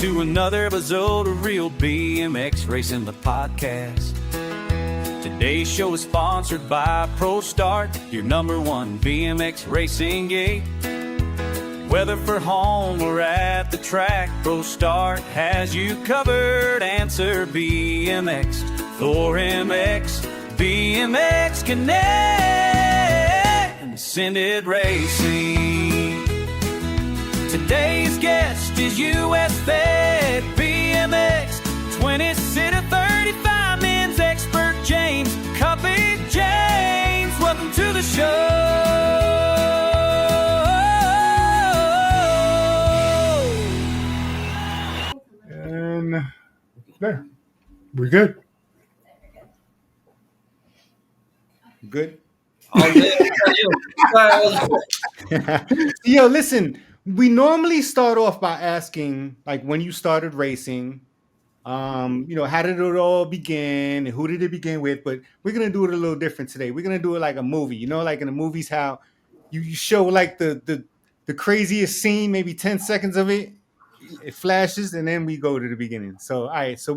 to another episode of Real BMX Racing, the podcast. Today's show is sponsored by Pro Start, your #1 BMX racing gate. Whether for home or at the track, Pro Start has you covered. Answer BMX, Thor MX, BMX Connect, and Ascended Racing. Today's guest is USA BMX 20-seater 35 men's expert James Cuppy. James, welcome to the show. And there, we're good. Good. Yo, listen. We normally start off by asking, like, when you started racing, how did it all begin? Who did it begin with? But we're gonna do it a little different today. We're gonna do it like a movie. Like in the movies, how you show like the craziest scene, maybe 10 seconds of it. It flashes, and then we go to the beginning. So, all right. So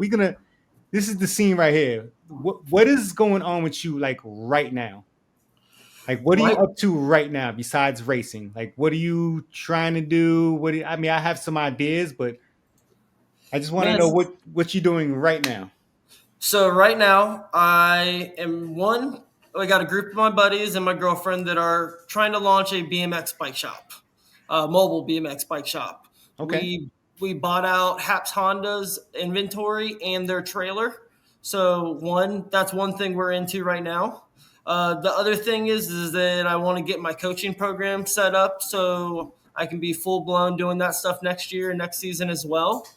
this is the scene right here. What is going on with you, like, right now? Like, what are you up to right now besides racing? Like, what are you trying to do? I have some ideas, but I just want to know what you're doing right now. So right now, I got a group of my buddies and my girlfriend that are trying to launch a BMX bike shop, mobile BMX bike shop. Okay. We bought out Haps Honda's inventory and their trailer. So that's one thing we're into right now. The other thing is that I want to get my coaching program set up so I can be full-blown doing that stuff next season as well.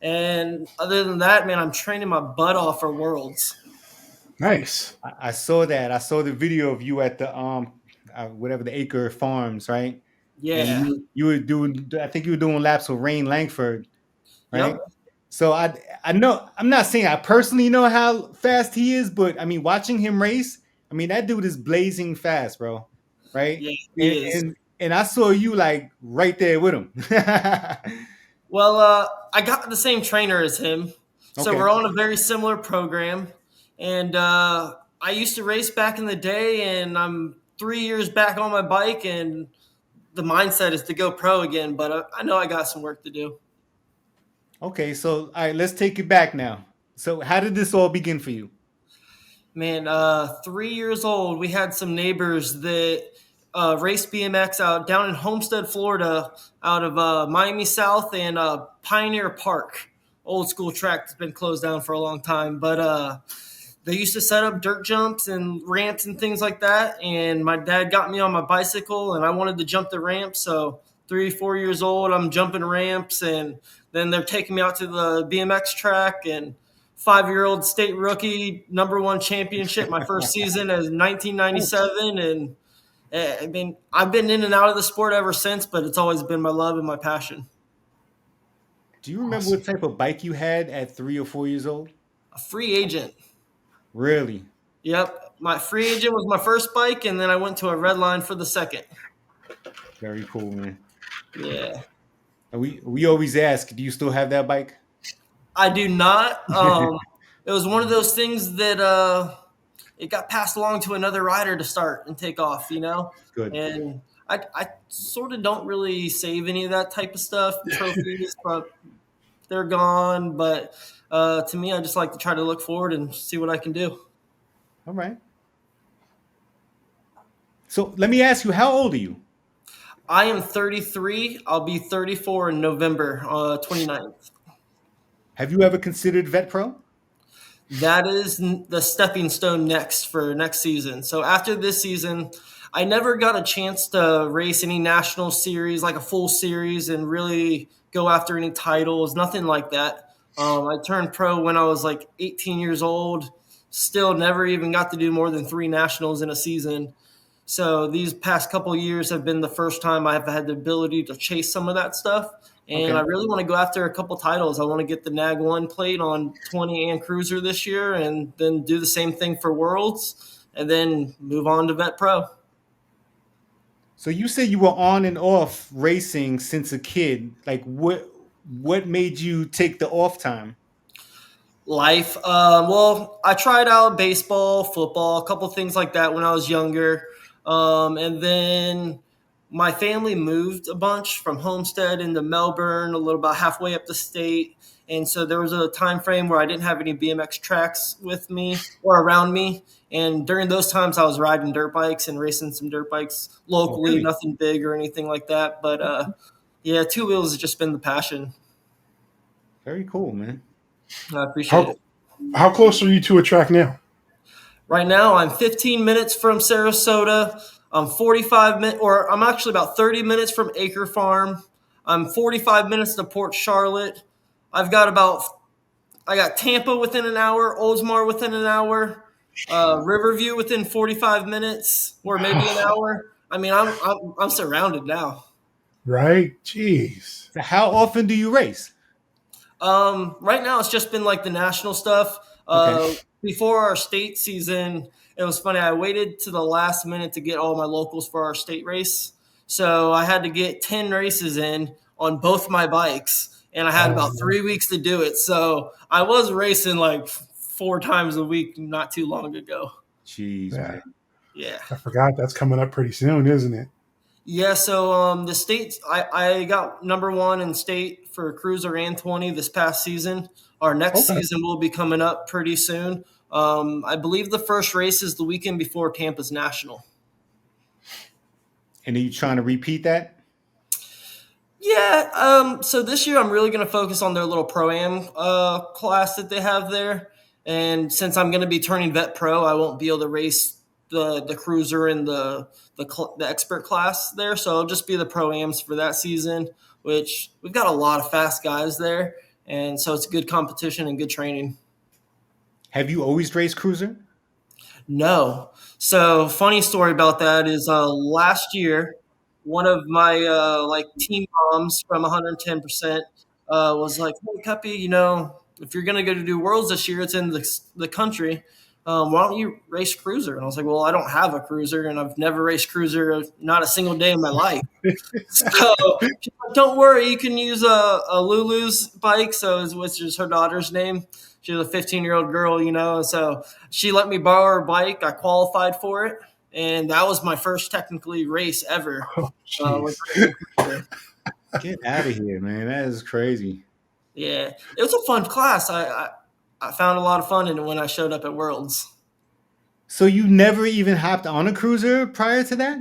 And other than that, man, I'm training my butt off for Worlds. Nice. I saw that. I saw the video of you at the whatever the Acre Farms, right? Yeah. And you were doing. I think you were doing laps with Rain Langford, right? Yep. So I know. I'm not saying I personally know how fast he is, but I mean, watching him race. I mean, that dude is blazing fast, bro. Right? Yeah, he is. And I saw you like right there with him. Well, I got the same trainer as him. So Okay. we're on a very similar program. And I used to race back in the day, and I'm 3 years back on my bike, and the mindset is to go pro again. But I know I got some work to do. Okay, so all right, let's take it back now. So how did this all begin for you? Man, 3 years old, we had some neighbors that raced BMX out down in Homestead, Florida, out of Miami South and Pioneer Park, old school track that's been closed down for a long time. But they used to set up dirt jumps and ramps and things like that. And my dad got me on my bicycle, and I wanted to jump the ramp. So 3-4 years old, I'm jumping ramps, and then they're taking me out to the BMX track, and 5-year-old state rookie, #1 championship, my first season as 1997. And I mean, I've been in and out of the sport ever since, but it's always been my love and my passion. Do you remember what type of bike you had at 3 or 4 years old? A free agent. Really? Yep. My free agent was my first bike, and then I went to a red line for the second. Very cool, man. Yeah. And we always ask, do you still have that bike? I do not. It was one of those things that it got passed along to another rider to start and take off, Good. And I sort of don't really save any of that type of stuff, trophies, but they're gone. But to me, I just like to try to look forward and see what I can do. All right. So let me ask you, how old are you? I am 33. I'll be 34 in November 29th. Have you ever considered Vet Pro? That is the stepping stone for next season. So after this season, I never got a chance to race any national series, like a full series, and really go after any titles, nothing like that. I turned pro when I was like 18 years old, still never even got to do more than 3 nationals in a season. So these past couple of years have been the first time I've had the ability to chase some of that stuff. And Okay. I really want to go after a couple titles. I want to get the NAG 1 plate on 20 and Cruiser this year, and then do the same thing for Worlds, and then move on to Vet Pro. So you said you were on and off racing since a kid. Like, what what made you take the off time? Life. Well, I tried out baseball, football, a couple things like that when I was younger. And then my family moved a bunch from Homestead into Melbourne, a little about halfway up the state. And so there was a time frame where I didn't have any BMX tracks with me or around me. And during those times, I was riding dirt bikes and racing some dirt bikes Oh, locally, really? nothing big or anything like that. But yeah, two wheels has just been the passion. Very cool, man. I appreciate How it. how close are you to a track now? Right now, I'm 15 minutes from Sarasota. I'm 45 minutes, or I'm actually about 30 minutes from Acre Farm. I'm 45 minutes to Port Charlotte. I've got about, I got Tampa within an hour, Oldsmar within an hour, Riverview within 45 minutes, or maybe an hour. I mean, I'm surrounded now. Right? Jeez. So how often do you race? Right now, it's just been like the national stuff. Okay. Before our state season, it was funny. I waited to the last minute to get all my locals for our state race. So I had to get 10 races in on both my bikes, and I had Oh, about 3 weeks to do it. So I was racing like 4 times a week not too long ago. Jeez, yeah. man. Yeah. I forgot that's coming up pretty soon, isn't it? Yeah, so the states, I got number one in state for cruiser and 20 this past season. Our next Okay. season will be coming up pretty soon. I believe the first race is the weekend before Tampa's National. And are you trying to repeat that? Yeah, so this year I'm really going to focus on their little Pro-Am class that they have there. And since I'm going to be turning Vet Pro, I won't be able to race the cruiser and the expert class there. So it'll just be the Pro-Ams for that season, which we've got a lot of fast guys there. And so it's good competition and good training. Have you always raced cruiser? No. So funny story about that is last year, one of my like team moms from 110% was like, "Hey, Cuppy, if you're gonna go to do Worlds this year, it's in the country. Why don't you race cruiser?" And I was like, "Well, I don't have a cruiser, and I've never raced cruiser, not a single day in my life." So she's like, "Don't worry, you can use a Lulu's bike," which is her daughter's name. She's a 15-year-old girl. So she let me borrow her bike. I qualified for it, and that was my first technically race ever. Oh, With jeez. cruiser. Get out of here, man. That is crazy. Yeah, it was a fun class. I found a lot of fun in it when I showed up at Worlds. So you never even hopped on a cruiser prior to that?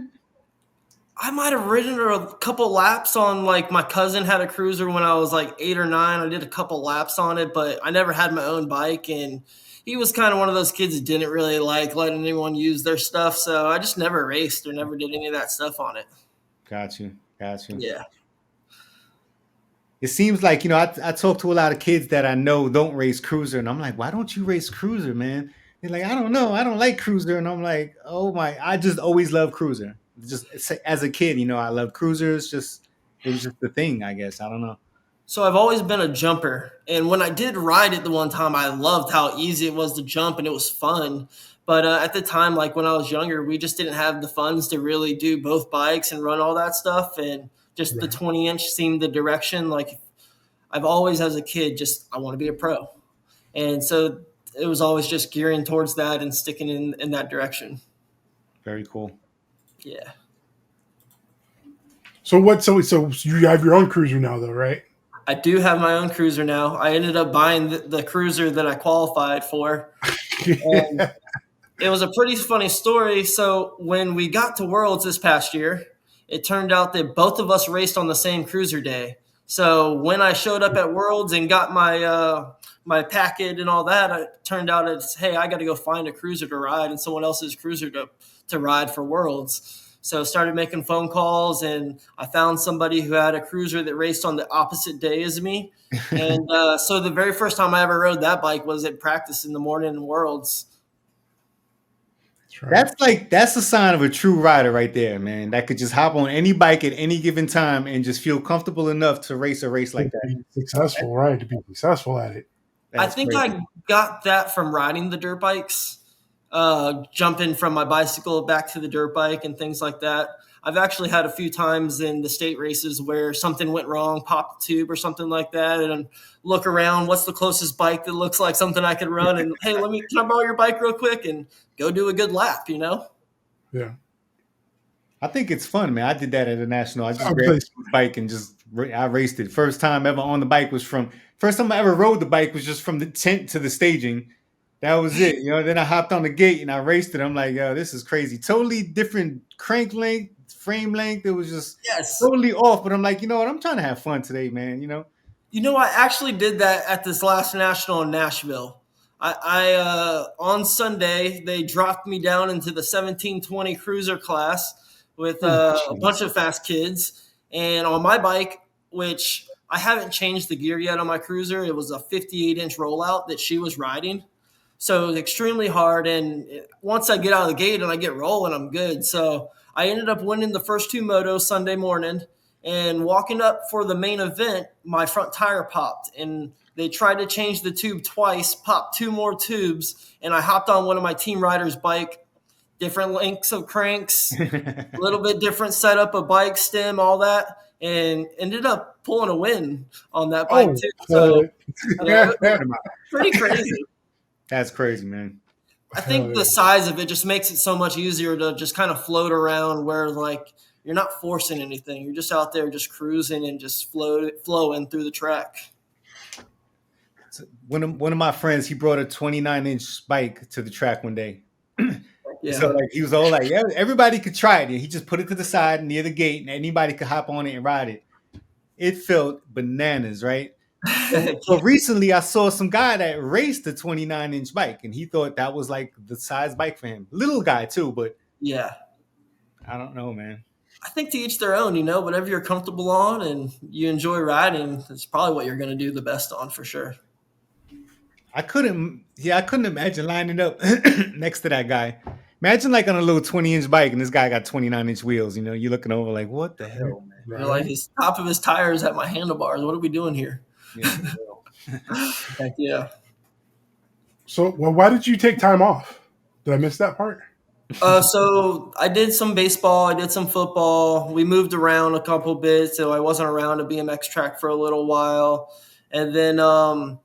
I might have ridden a couple laps on, like, my cousin had a cruiser when I was like 8 or 9. I did a couple laps on it, but I never had my own bike. And he was kind of one of those kids that didn't really like letting anyone use their stuff. So I just never raced or never did any of that stuff on it. Got you. Yeah. It seems like, I talk to a lot of kids that I know don't race cruiser, and I'm like, why don't you race cruiser, man? They're like, I don't know. I don't like cruiser. And I'm like, oh my, I just always love cruiser. Just as a kid, I love cruisers. It was just the thing, I guess. I don't know. So I've always been a jumper. And when I did ride it the one time, I loved how easy it was to jump and it was fun. But at the time, like when I was younger, we just didn't have the funds to really do both bikes and run all that stuff. And just the Right. 20-inch seemed the direction. Like I've always, as a kid, I want to be a pro. And so it was always just gearing towards that and sticking in that direction. Very cool. Yeah. So you have your own cruiser now, though, right? I do have my own cruiser now. I ended up buying the cruiser that I qualified for. And it was a pretty funny story. So when we got to Worlds this past year, it turned out that both of us raced on the same cruiser day. So when I showed up at Worlds and got my packet and all that, it turned out it's, hey, I got to go find a cruiser to ride and someone else's cruiser to ride for Worlds. So started making phone calls, and I found somebody who had a cruiser that raced on the opposite day as me. And so the very first time I ever rode that bike was at practice in the morning in Worlds. That's right. That's a sign of a true rider right there, man. That could just hop on any bike at any given time and just feel comfortable enough to race a race like To that. be successful, right? To be successful at it. I think crazy. I got that from riding the dirt bikes, jumping from my bicycle back to the dirt bike and things like that. I've actually had a few times in the state races where something went wrong, popped the tube or something like that, and look around, what's the closest bike that looks like something I could run? And hey, can I borrow your bike real quick and go do a good lap, you know? Yeah. I think it's fun, man. I did that at a national. I just I'm grabbed like, a bike and I raced it. First time ever on the bike was first time I ever rode the bike was just from the tent to the staging. That was it. You know, then I hopped on the gate and I raced it. I'm like, yo, this is crazy. Totally different crank length, frame length. It was just Yes. totally off. But I'm like, you know what? I'm trying to have fun today, man. You know? You know, I actually did that at this last national in Nashville. I on Sunday they dropped me down into the 1720 cruiser class with Oh, a bunch of fast kids, and on my bike, which I haven't changed the gear yet on my cruiser, it was a 58-inch rollout that she was riding, so it was extremely hard. And once I get out of the gate and I get rolling, I'm good. So I ended up winning the first two motos Sunday morning. And walking up for the main event, my front tire popped, and they tried to change the tube twice, popped two more tubes, and I hopped on one of my team riders' bike, different lengths of cranks, a little bit different setup of bike stem, all that, and ended up pulling a win on that bike oh, too. So yeah, yeah. pretty crazy. That's crazy, man. I think the size of it just makes it so much easier to just kind of float around where like you're not forcing anything. You're just out there just cruising and just flowing through the track. So one of my friends, he brought a 29-inch bike to the track one day. Yeah. So like he was all like, yeah, everybody could try it. And he just put it to the side near the gate and anybody could hop on it and ride it. It felt bananas, right? So recently I saw some guy that raced a 29-inch bike and he thought that was like the size bike for him. Little guy too, but Yeah. I don't know, man. I think to each their own, you know, whatever you're comfortable on and you enjoy riding, it's probably what you're going to do the best on for sure. I couldn't imagine lining up next to that guy. Imagine like on a little 20-inch bike and this guy got 29-inch wheels, you know, you're looking over like, what the hell, man? You're like, his top of his tires at my handlebars. What are we doing here? Yeah. Heck yeah. So, well, why did you take time off? Did I miss that part? So I did some baseball, I did some football. We moved around a couple bits, so I wasn't around a BMX track for a little while. And then I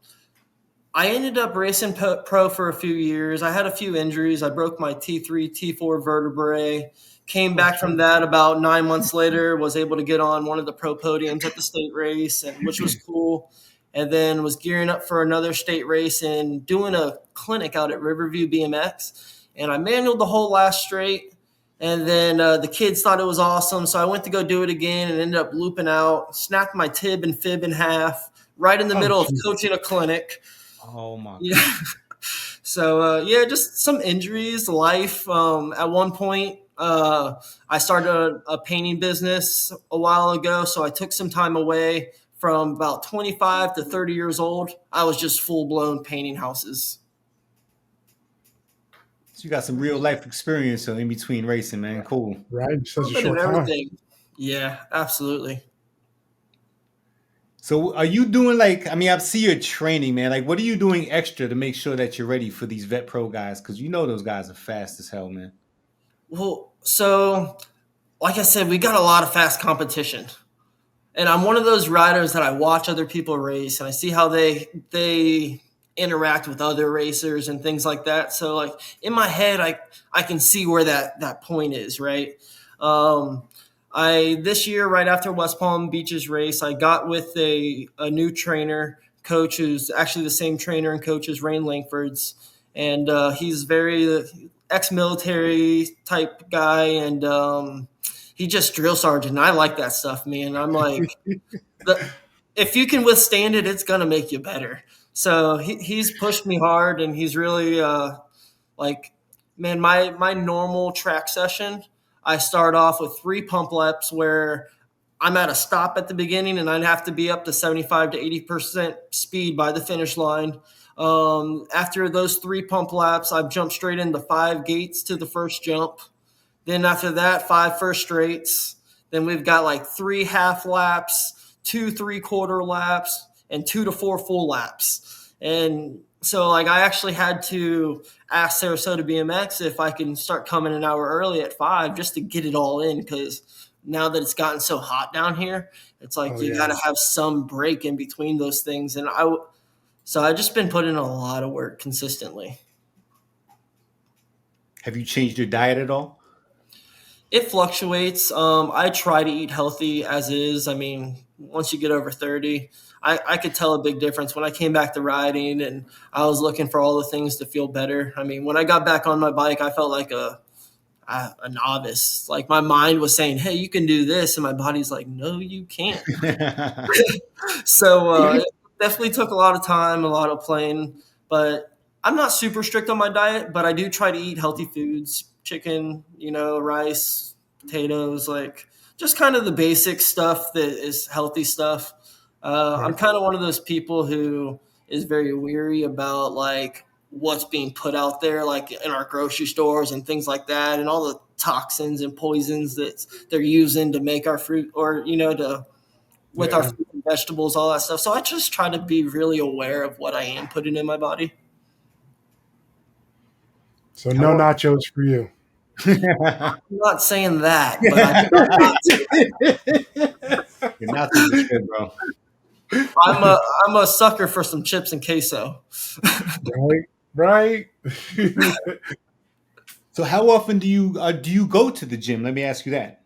ended up racing pro for a few years. I had a few injuries. I broke my T3, T4 vertebrae. Came back from that about 9 months later, was able to get on one of the pro podiums at the state race, which was cool. And then was gearing up for another state race and doing a clinic out at Riverview BMX. And I manualed the whole last straight. And then the kids thought it was awesome. So I went to go do it again and ended up looping out, snapped my tib and fib in half, right in the middle of coaching a clinic. Oh my. Yeah. So just some injuries, life. At one point, I started a painting business a while ago. So I took some time away from about 25 to 30 years old. I was just full blown painting houses. So you got some real life experience in between racing, man. Cool. Right, such a Bit short of time. everything. Yeah, absolutely. So are you doing like, I mean, I see your training, man. Like, what are you doing extra to make sure that you're ready for these vet pro guys? Because you know those guys are fast as hell, man. Well, so like I said, we got a lot of fast competition. And I'm one of those riders that I watch other people race and I see how they interact with other racers and things like that. So like in my head, I can see where that point is, right? This year, right after West Palm Beach's race, I got with a new trainer, coach, who's actually the same trainer and coach as Rain Langford's. And he's very ex-military type guy. And he just drill sergeant. And I like that stuff, man. I'm like, if you can withstand it, it's going to make you better. So he's pushed me hard, and he's really man, my normal track session, I start off with 3 pump laps where I'm at a stop at the beginning, and I'd have to be up to 75 to 80% speed by the finish line. After those 3 pump laps, I've jumped straight into 5 gates to the first jump. Then after that, 5 first straights. Then we've got like 3 half laps, 2 3/4 laps, and 2 to 4 full laps. And So like I actually had to ask Sarasota BMX if I can start coming an hour early at 5 just to get it all in, because now that it's gotten so hot down here, it's like Oh you yeah. got to have some break in between those things. And so I just been putting in a lot of work consistently. Have you changed your diet at all? It fluctuates. I try to eat healthy as is. I mean, once you get over 30, I could tell a big difference when I came back to riding and I was looking for all the things to feel better. I mean, when I got back on my bike, I felt like a novice. Like my mind was saying, "Hey, you can do this," and my body's like, "No, you can't." So it definitely took a lot of time, a lot of playing. But I'm not super strict on my diet, but I do try to eat healthy foods: chicken, rice, potatoes, like just kind of the basic stuff that is healthy stuff. I'm Right. kind of one of those people who is very weary about like what's being put out there, like in our grocery stores and things like that, and all the toxins and poisons that they're using to make our fruit, or to with our Yeah. fruit and vegetables, all that stuff. So I just try to be really aware of what I am putting in my body. So no How nachos for you. I'm not saying that, but I try not to. Your nachos are good, bro. I'm a I'm a sucker for some chips and queso. Right. Right. So how often do you go to the gym? Let me ask you that.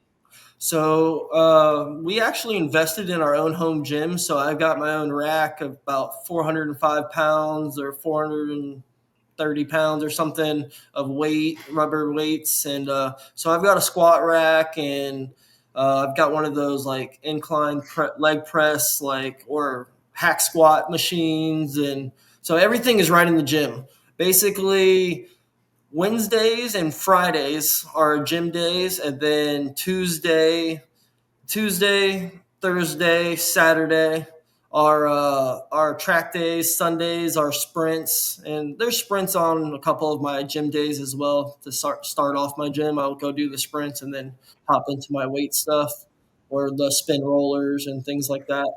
So we actually invested in our own home gym. So I've got my own rack of about 405 pounds or 430 pounds or something of weight, rubber weights. And so I've got a squat rack, and I've got one of those like incline leg press, like, or hack squat machines. And so everything is right in the gym. Basically, Wednesdays and Fridays are gym days, and then Tuesday, Thursday, Saturday are track days. Sundays are sprints, and there's sprints on a couple of my gym days as well. To start off my gym, I'll go do the sprints and then hop into my weight stuff or the spin rollers and things like that.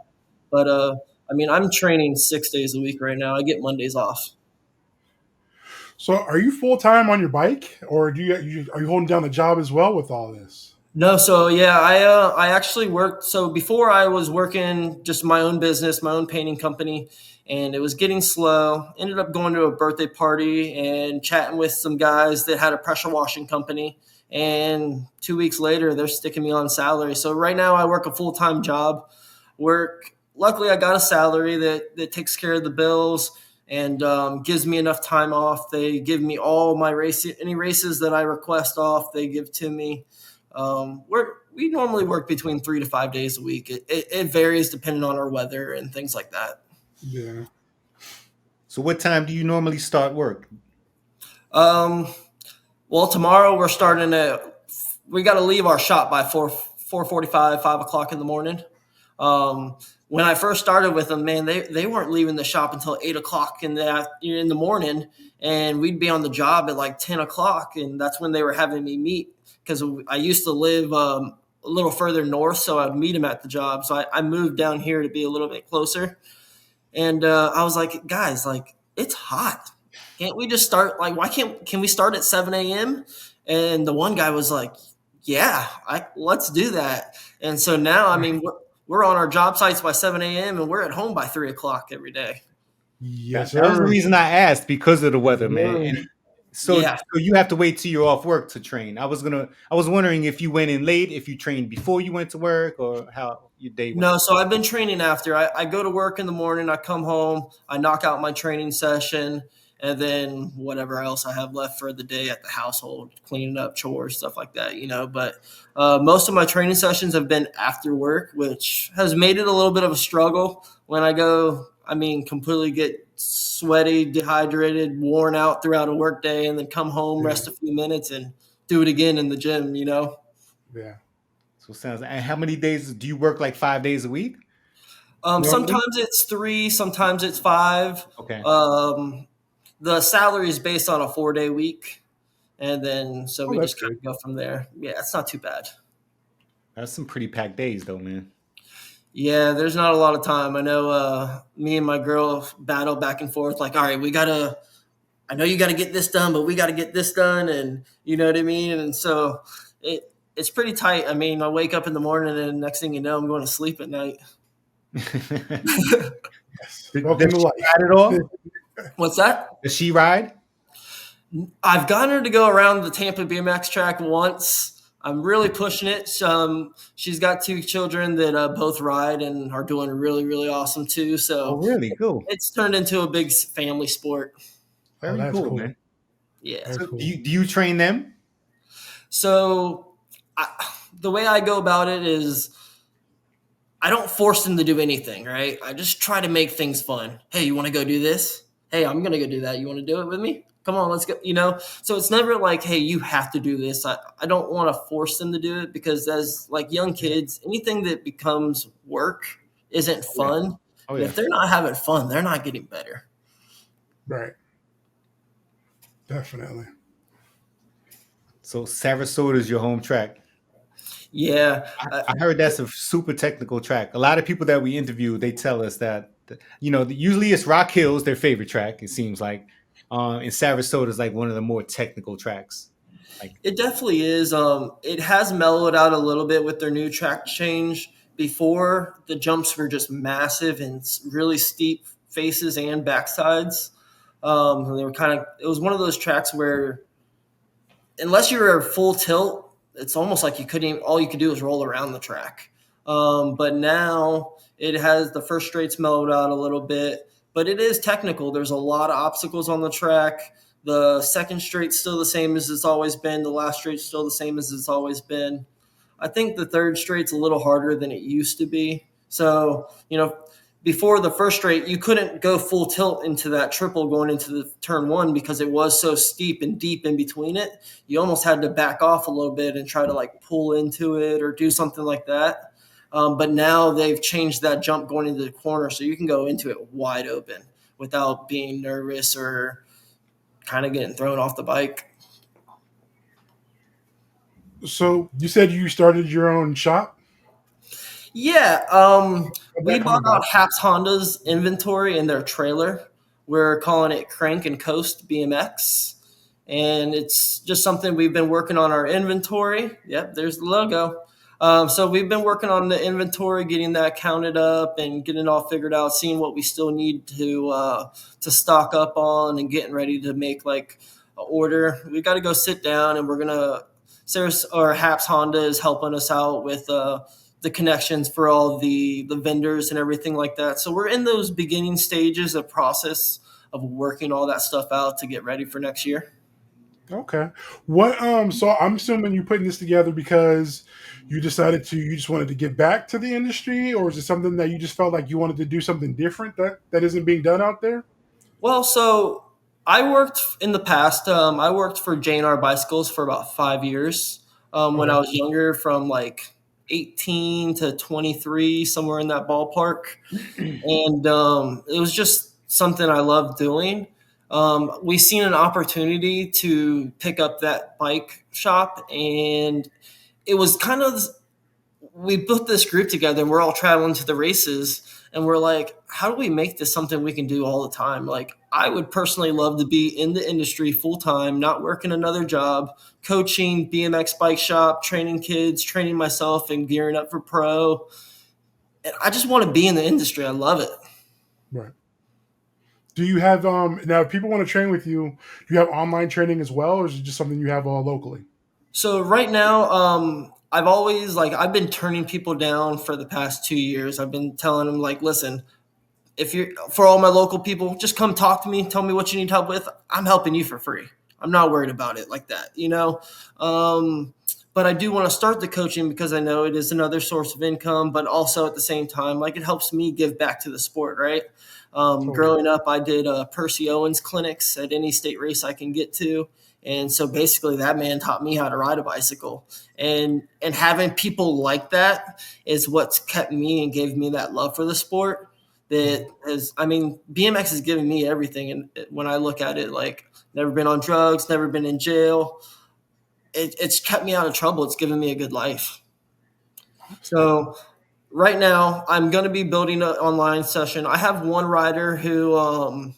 But I mean, I'm training 6 days a week right now. I get Mondays off. So are you full time on your bike, or are you holding down the job as well with all this? No, so yeah, I actually worked. So before I was working just my own business, my own painting company, and it was getting slow. Ended up going to a birthday party and chatting with some guys that had a pressure washing company. And 2 weeks later, they're sticking me on salary. So right now, I work a full time job. Luckily, I got a salary that takes care of the bills and gives me enough time off. They give me all my any races that I request off. They give to me. We normally work between 3 to 5 days a week. It varies depending on our weather and things like that. Yeah. So what time do you normally start work? Um, well, tomorrow we're starting at. We got to leave our shop by 4:45, 5 o'clock in the morning. When I first started with them, man, they weren't leaving the shop until 8 o'clock in the morning, and we'd be on the job at like 10 o'clock, and that's when they were having me meet, because I used to live a little further north, so I'd meet them at the job. So I moved down here to be a little bit closer, and I was like, guys, like it's hot. Can't we just start? Like, why can we start at 7 a.m.? And the one guy was like, yeah, let's do that. And so now, I mean, we're on our job sites by 7 a.m. and we're at home by 3 o'clock every day. Yes, That was the sir. reason I asked, because of the weather, man. Sir. And so Yeah. so you have to wait till you're off work to train. I was wondering if you went in late, if you trained before you went to work, or how your day went. No, so I've been training after. I go to work in the morning, I come home, I knock out my training session, and then whatever else I have left for the day at the household, cleaning up, chores, stuff like that. But most of my training sessions have been after work, which has made it a little bit of a struggle when I go. I mean, completely get sweaty, dehydrated, worn out throughout a work day, and then come home, Yeah. rest a few minutes, and do it again in the gym. Yeah. So it sounds. And how many days do you work? Like 5 days a week? Normally. Sometimes it's 3, sometimes it's 5. Okay. The salary is based on a 4-day week, and then so Oh, we that's just kind good. of go from there. Yeah, it's not too bad. That's some pretty packed days, though, man. Yeah, there's not a lot of time. I know me and my girl battle back and forth. Like, all right, I know you got to get this done, but we got to get this done, and you know what I mean. And so it's pretty tight. I mean, I wake up in the morning, and next thing you know, I'm going to sleep at night. Yes. Does Welcome to she life. ride at all? What's that? Does she ride? I've gotten her to go around the Tampa BMX track once. I'm really pushing it. She's got 2 children that both ride and are doing really, really awesome too. Oh, So really? Cool. it's turned into a big family sport. Oh, Very that's cool, cool. man. Yeah. Very So cool. do you train them? So the way I go about it is I don't force them to do anything, right? I just try to make things fun. Hey, you want to go do this? Hey, I'm going to go do that. You want to do it with me? Come on, let's go. So it's never like, hey, you have to do this. I don't want to force them to do it because as like young kids, anything that becomes work isn't Yeah. fun. Oh, And yeah. if they're not having fun, they're not getting better. Right. Definitely. So Sarasota is your home track. Yeah. I heard that's a super technical track. A lot of people that we interview, they tell us that, usually it's Rock Hill's their favorite track, it seems like. And Sarasota is like one of the more technical tracks. Like, It definitely is. It has mellowed out a little bit with their new track change. Before, the jumps were just massive and really steep faces and backsides. And they were it was one of those tracks where, unless you were full tilt, it's almost like you couldn't even, all you could do is roll around the track. But now it has the first straight's mellowed out a little bit, but it is technical. There's a lot of obstacles on the track. The second straight's still the same as it's always been. The last straight's still the same as it's always been. I think the third straight's a little harder than it used to be. So, before the first straight, you couldn't go full tilt into that triple going into the turn one because it was so steep and deep in between it. You almost had to back off a little bit and try to like pull into it or do something like that. But now they've changed that jump going into the corner, so you can go into it wide open without being nervous or kind of getting thrown off the bike. So you said you started your own shop? Yeah, How'd we that come bought about? out Haps Honda's inventory in their trailer. We're calling it Crank and Coast BMX, and it's just something we've been working on our inventory. Yep, there's the logo. So we've been working on the inventory, getting that counted up and getting it all figured out, seeing what we still need to stock up on, and getting ready to make like an order. We got to go sit down, and we're gonna. Sarah or Haps Honda is helping us out with the connections for all the vendors and everything like that. So we're in those beginning stages of process of working all that stuff out to get ready for next year. Okay. What so I'm assuming you're putting this together because you just wanted to get back to the industry, or is it something that you just felt like you wanted to do something different that isn't being done out there? Well, so I worked in the past. I worked for J&R Bicycles for about 5 years when I Okay. was younger, from like 18 to 23, somewhere in that ballpark. And it was just something I loved doing. We seen an opportunity to pick up that bike shop, and it was kind of, we put this group together and we're all traveling to the races, and we're like, how do we make this something we can do all the time? Like, I would personally love to be in the industry full time, not working another job, coaching BMX bike shop, training kids, training myself, and gearing up for pro. And I just want to be in the industry. I love it. Right. Do you have now if people want to train with you, do you have online training as well, or is it just something you have locally? So right now, I've been turning people down for the past 2 years. I've been telling them like, listen, if you're, for all my local people, just come talk to me, tell me what you need help with. I'm helping you for free. I'm not worried about it like that. But I do want to start the coaching because I know it is another source of income, but also at the same time, like, it helps me give back to the sport, right? Totally. Growing up, I did Percy Owens clinics at any state race I can get to. And so basically that man taught me how to ride a bicycle, and having people like that is what's kept me and gave me that love for the sport. That is, I mean, BMX has given me everything. And when I look at it, like, never been on drugs, never been in jail. It's kept me out of trouble. It's given me a good life. So Right now, I'm going to be building an online session. I have one rider who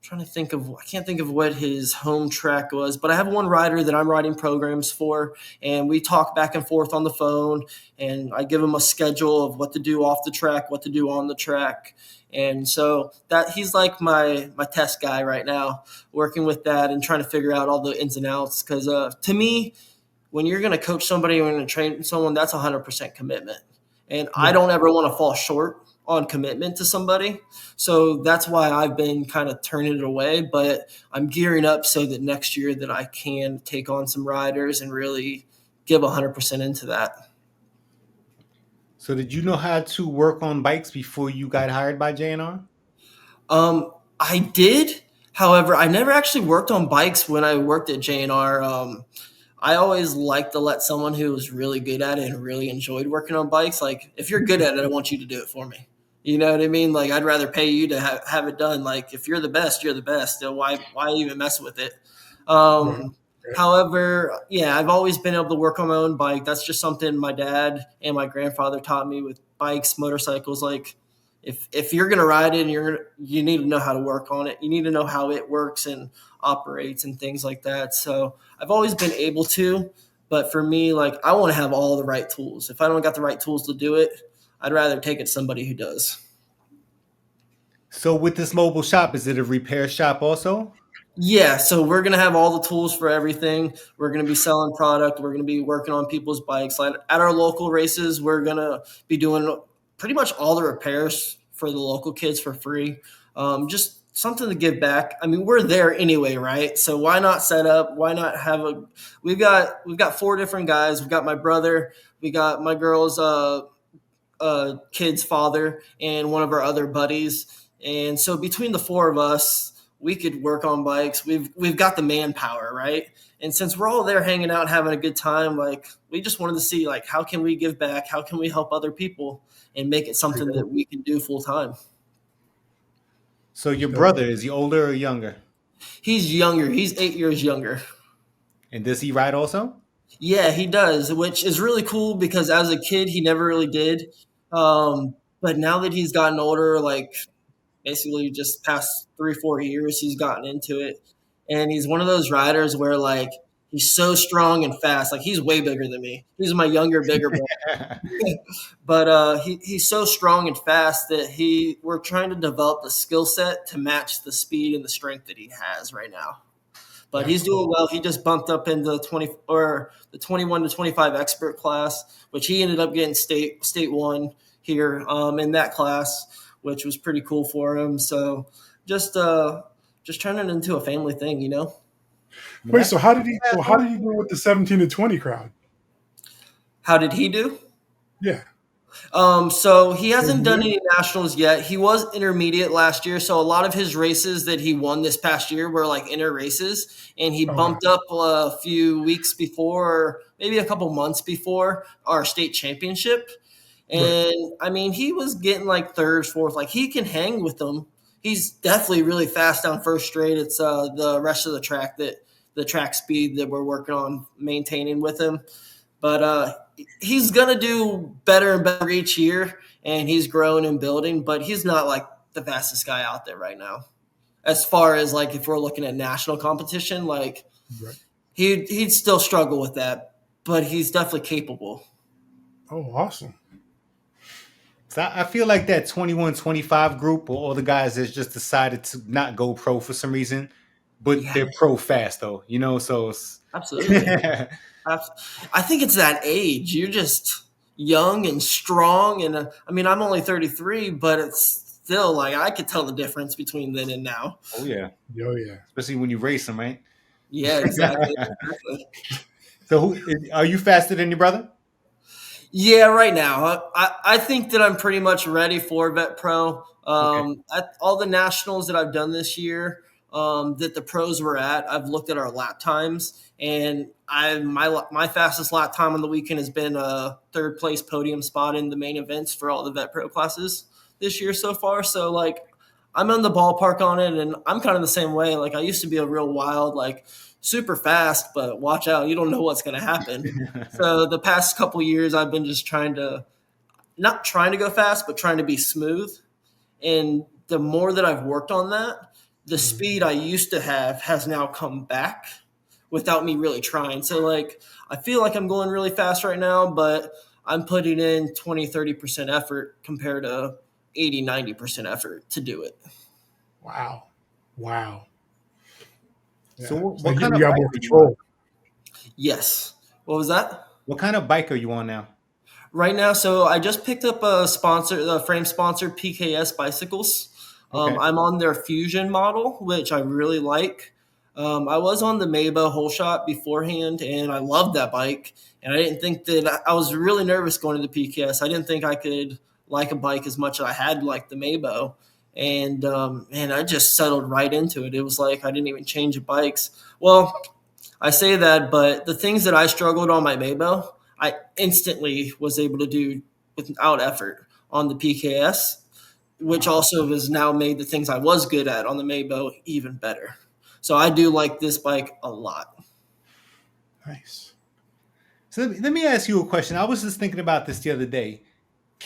trying to think of, I can't think of what his home track was, but I have one rider that I'm writing programs for, and we talk back and forth on the phone, and I give him a schedule of what to do off the track, what to do on the track. And so that he's like my test guy right now, working with that and trying to figure out all the ins and outs. Because to me, when you're going to coach somebody, when you're going to train someone, that's 100% commitment. And I Right. don't ever want to fall short on commitment to somebody. So that's why I've been kind of turning it away. But I'm gearing up so that next year that I can take on some riders and really give 100% into that. So did you know how to work on bikes before you got hired by JNR? I did. However, I never actually worked on bikes when I worked at JNR. I always like to let someone who was really good at it and really enjoyed working on bikes. Like, if you're good at it, I want you to do it for me. You know what I mean? Like, I'd rather pay you to have it done. Like, if you're the best, you're the best. So why even mess with it? Right. Um, However, yeah, I've always been able to work on my own bike. That's just something my dad and my grandfather taught me with bikes, motorcycles. Like, if you're gonna ride it, and you need to know how to work on it. You need to know how it works and operates and things like that. So I've always been able to, but for me, like, I want to have all the right tools. If I don't got the right tools to do it, I'd rather take it to somebody who does. So with this mobile shop, is it a repair shop also? Yeah, so we're gonna have all the tools for everything. We're gonna be selling product. We're gonna be working on people's bikes. Like at our local races, we're gonna be doing pretty much all the repairs for the local kids for free. Just something to give back. I mean, we're there anyway, right? So why not set up? Why not have a? We've got four different guys. We've got my brother. We got my girl's kid's father and one of our other buddies. And so between the four of us, we could work on bikes. We've got the manpower, right? And since we're all there hanging out, having a good time, like we just wanted to see like how can we give back? How can we help other people and make it something that we can do full time? So your brother, is he older or younger? He's younger. He's 8 years younger. And does he ride also? Yeah, he does, which is really cool because as a kid, he never really did. But now that he's gotten older, like basically just past 3 4 years he's gotten into it, and he's one of those riders where like he's so strong and fast. Like he's way bigger than me. He's my younger bigger brother. But he's so strong and fast that we're trying to develop the skill set to match the speed and the strength that he has right now. But That's he's doing cool. well. He just bumped up into the 21 to 25 expert class, which he ended up getting state one here in that class, which was pretty cool for him. So just turning it into a family thing, you know. Wait, so how did he? So how Yeah. did he do with the 17 to 20 crowd? How did he do? Yeah. So he hasn't Same done year? any nationals yet. He was intermediate last year, so a lot of his races that he won this past year were like inter races, and he Okay. bumped up a few weeks before, maybe a couple months before our state championship. Right. And I mean, he was getting like third, fourth. Like he can hang with them. He's definitely really fast down first straight. It's the rest of the track that the track speed that we're working on maintaining with him. But he's gonna do better and better each year, and he's growing and building. But he's not like the fastest guy out there right now. As far as like if we're looking at national competition, like Right. he'd still struggle with that, but he's definitely capable. Oh, awesome. So I feel like that 21, 25 group or all the guys that's just decided to not go pro for some reason, but Yeah, they're pro fast though, so it's absolutely. I think it's that age. You're just young and strong, and I mean, I'm only 33, but it's still like I could tell the difference between then and now. oh yeah, Oh, yeah. especially when you race them, right? Yeah, exactly. Exactly. So are you faster than your brother? Yeah, right now, I think that I'm pretty much ready for Vet Pro. Okay. At all the nationals that I've done this year, that the pros were at, I've looked at our lap times, and my fastest lap time on the weekend has been a third place podium spot in the main events for all the Vet Pro classes this year so far. So like, I'm in the ballpark on it, and I'm kind of the same way. Like I used to be a real wild, like super fast, but watch out, you don't know what's going to happen. So the past couple years, I've been just trying to not trying to go fast, but trying to be smooth. And the more that I've worked on that, the speed I used to have has now come back without me really trying. So like I feel like I'm going really fast right now, but I'm putting in 20-30% effort compared to 80-90% effort to do it. Wow. Wow. Yeah. So It's what like kind you of got bike more are you on? control. Yes. What was that? What kind of bike are you on now? Right now, so I just picked up the frame sponsor PKS bicycles. Okay. I'm on their Fusion model, which I really like. I was on the Mabo whole shot beforehand, and I loved that bike. And I didn't think that I was really nervous going to the PKS. I didn't think I could like a bike as much as I had liked the Mabo. And I just settled right into it. It was like I didn't even change the bikes. Well, I say that, but the things that I struggled on my Mabo, I instantly was able to do without effort on the PKS, which also has now made the things I was good at on the Mabo even better. So I do like this bike a lot. Nice. So let me ask you a question. I was just thinking about this the other day.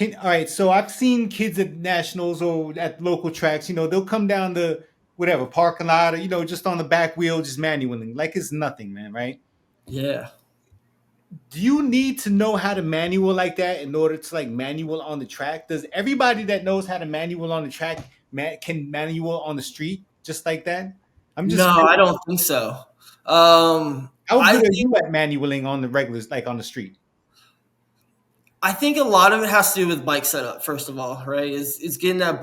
All right, so I've seen kids at nationals or at local tracks, they'll come down the whatever parking lot or just on the back wheel, just manualing like it's nothing, man, right? Yeah. Do you need to know how to manual like that in order to like manual on the track? Does everybody that knows how to manual on the track can manual on the street just like that? I'm No, just I curious. don't think so. How I good are think you at manualing on the regulars, like on the street? I think a lot of it has to do with bike setup, first of all, right? Is getting that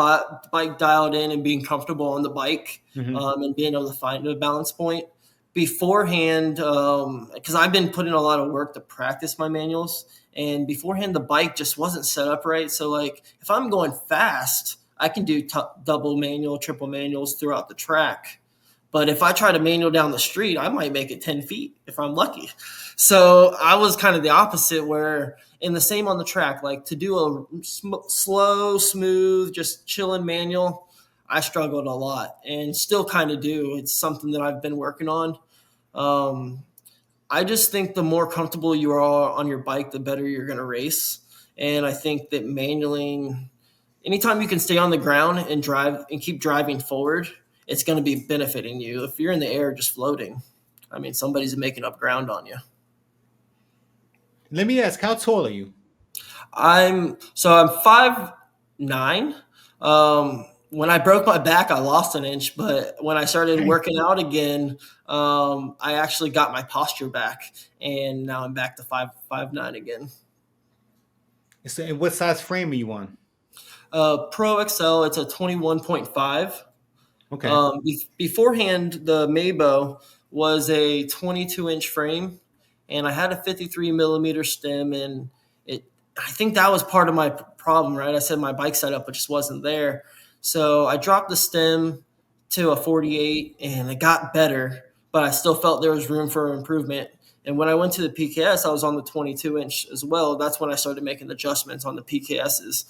bike dialed in and being comfortable on the bike, Hmm. and being able to find a balance point beforehand. Because I've been putting a lot of work to practice my manuals, and beforehand the bike just wasn't set up right. So like if I'm going fast, I can do double manual, triple manuals throughout the track. But if I try to manual down the street, I might make it 10 feet if I'm lucky. So I was kind of the opposite, where in the same on the track, like to do a slow, smooth, just chilling manual, I struggled a lot and still kind of do. It's something that I've been working on. Um, I just think the more comfortable you are on your bike, the better you're going to race. And I think that manualing, anytime you can stay on the ground and drive and keep driving forward, it's going to be benefiting you. If you're in the air just floating, I mean, somebody's making up ground on you. Let me ask, how tall are you? I'm 5'9". When I broke my back, I lost an inch, but when I started working out again, I actually got my posture back, and now I'm back to 5'9" again. So, and what size frame are you on? Pro XL, it's a 21.5. Okay. Beforehand, the Mabo was a 22-inch frame, and I had a 53 millimeter stem, and it. I think that was part of my problem, right? I said my bike setup just wasn't there, so I dropped the stem to a 48, and it got better, but I still felt there was room for improvement. And when I went to the PKS, I was on the 22-inch as well. That's when I started making adjustments on the PKSs.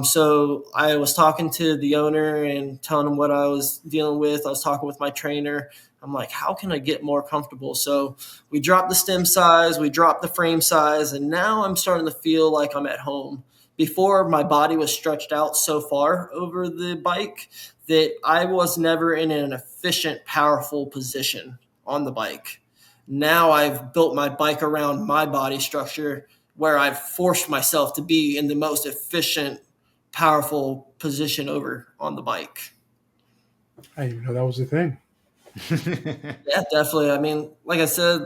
So I was talking to the owner and telling him what I was dealing with. I was talking with my trainer. I'm like, how can I get more comfortable? So we dropped the stem size, we dropped the frame size, and now I'm starting to feel like I'm at home. Before, my body was stretched out so far over the bike that I was never in an efficient, powerful position on the bike. Now I've built my bike around my body structure, where I've forced myself to be in the most efficient, powerful position over on the bike. I didn't even know that was a thing. Yeah, definitely. I mean, like I said,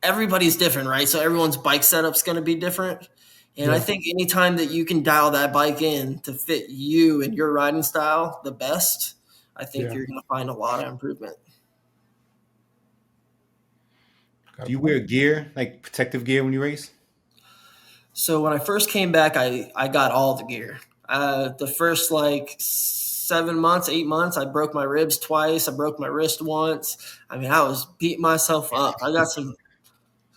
everybody's different, right? So everyone's bike setup's going to be different. And I Yeah. think anytime that you can dial that bike in to fit you and your riding style the best, I think Yeah. you're going to find a lot of improvement. Got Do a you wear point. gear, like protective gear when you race? So when I first came back, I got all the gear. The first like 7 months, 8 months, I broke my ribs twice. I broke my wrist once. I mean, I was beating myself up. I got a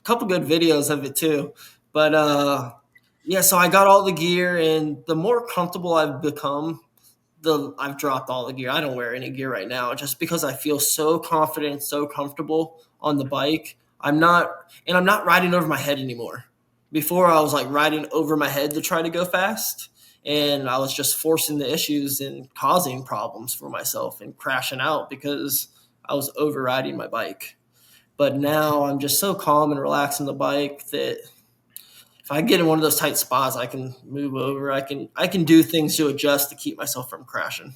couple good videos of it too. But yeah, so I got all the gear, and the more comfortable I've become, the I've dropped all the gear. I don't wear any gear right now just because I feel so confident, so comfortable on the bike. I'm not riding over my head anymore. Before I was like riding over my head to try to go fast, and I was just forcing the issues and causing problems for myself and crashing out because I was overriding my bike. But now I'm just so calm and relaxed on the bike that if I get in one of those tight spots, I can move over. I can do things to adjust to keep myself from crashing.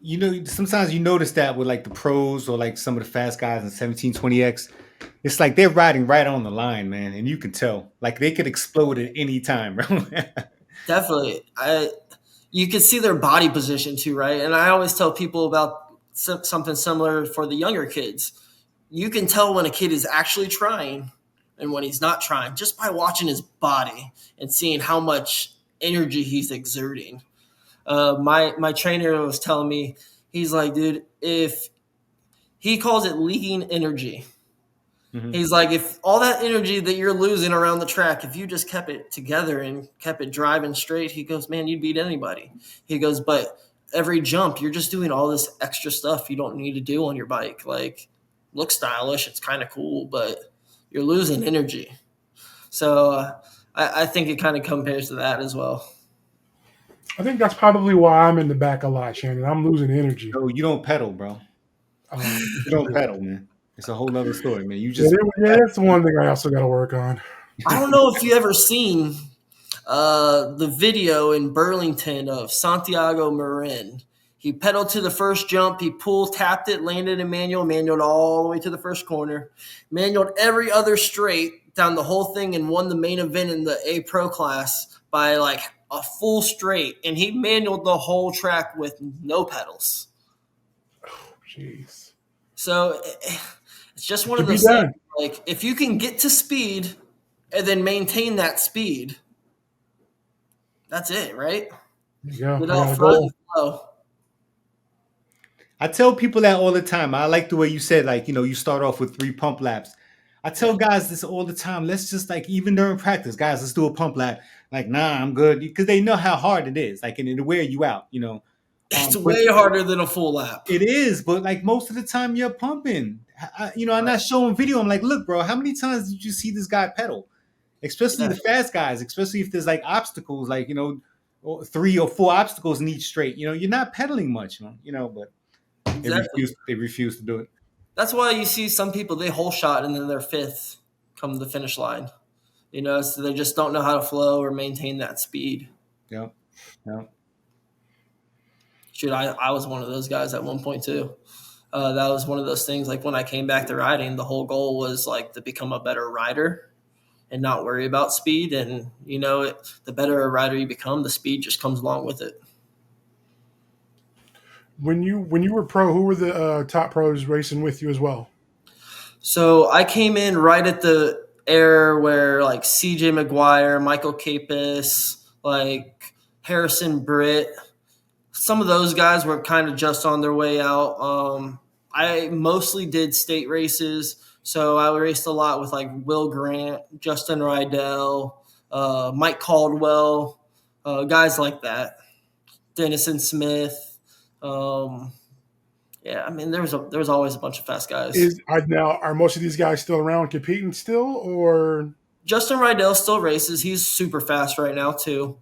You know, sometimes you notice that with like the pros or like some of the fast guys in 1720X. It's like they're riding right on the line, man, and you can tell. Like they could explode at any time, bro. Definitely. You can see their body position too, right? And I always tell people about something similar for the younger kids. You can tell when a kid is actually trying and when he's not trying just by watching his body and seeing how much energy he's exerting. My trainer was telling me, he's like, dude, if he calls it leaking energy. Mhm. He's like, if all that energy that you're losing around the track, if you just kept it together and kept it driving straight, he goes, man, you'd beat anybody. He goes, but every jump, you're just doing all this extra stuff you don't need to do on your bike. Like, look stylish, it's kind of cool, but you're losing energy. So I think it kind of compares to that as well. I think that's probably why I'm in the back a lot, Shannon. I'm losing energy. No, you don't pedal, bro. You don't pedal, man. It's a whole nother story, man. You Yeah, just that's the one thing I also got to work on. I don't know if you ever seen the video in Burlington of Santiago Marin. He pedaled to the first jump, he tapped it, landed in manualed all the way to the first corner, manualed every other straight down the whole thing, and won the main event in the A Pro class by like a full straight. And he manualed the whole track with no pedals. Jeez. So it's just one To of be those done. things. Like, if you can get to speed and then maintain that speed, that's it, right? There you go. I Without got a front goal. and flow. I tell people that all the time. I like the way you said, like, you know, you start off with 3 pump laps. I tell guys this all the time. Let's just like, even during practice, guys, let's do a pump lap. Like, nah, I'm good. Because they know how hard it is. Like, and it'll wear you out, you know. It's But way harder than a full lap. it is, but like most of the time you're pumping. You know, I'm not showing video. I'm like, look, bro, how many times did you see this guy pedal? Especially Yeah, the fast guys, especially if there's like obstacles, like, you know, 3 or 4 obstacles in each straight. You know, you're not pedaling much, you know, but exactly. they refuse to do it. That's why you see some people, they whole shot and then they're fifth come to the finish line. You know, so they just don't know how to flow or maintain that speed. Yeah. Yeah. Shoot, I was one of those guys at one point too. That was one of those things. Like, when I came back to riding, the whole goal was like to become a better rider and not worry about speed. And you know, the better a rider you become, the speed just comes along with it. When you were pro, who were the top pros racing with you as well? So I came in right at the era where like CJ McGuire, Michael Capis, like Harrison Britt, some of those guys were kind of just on their way out. I mostly did state races, so I raced a lot with like Will Grant, Justin Rydell, Mike Caldwell, guys like that, Denison Smith. Yeah, I mean, there was always a bunch of fast guys. Now are most of these guys still around competing still, or Justin Rydell still races. He's super fast right now too.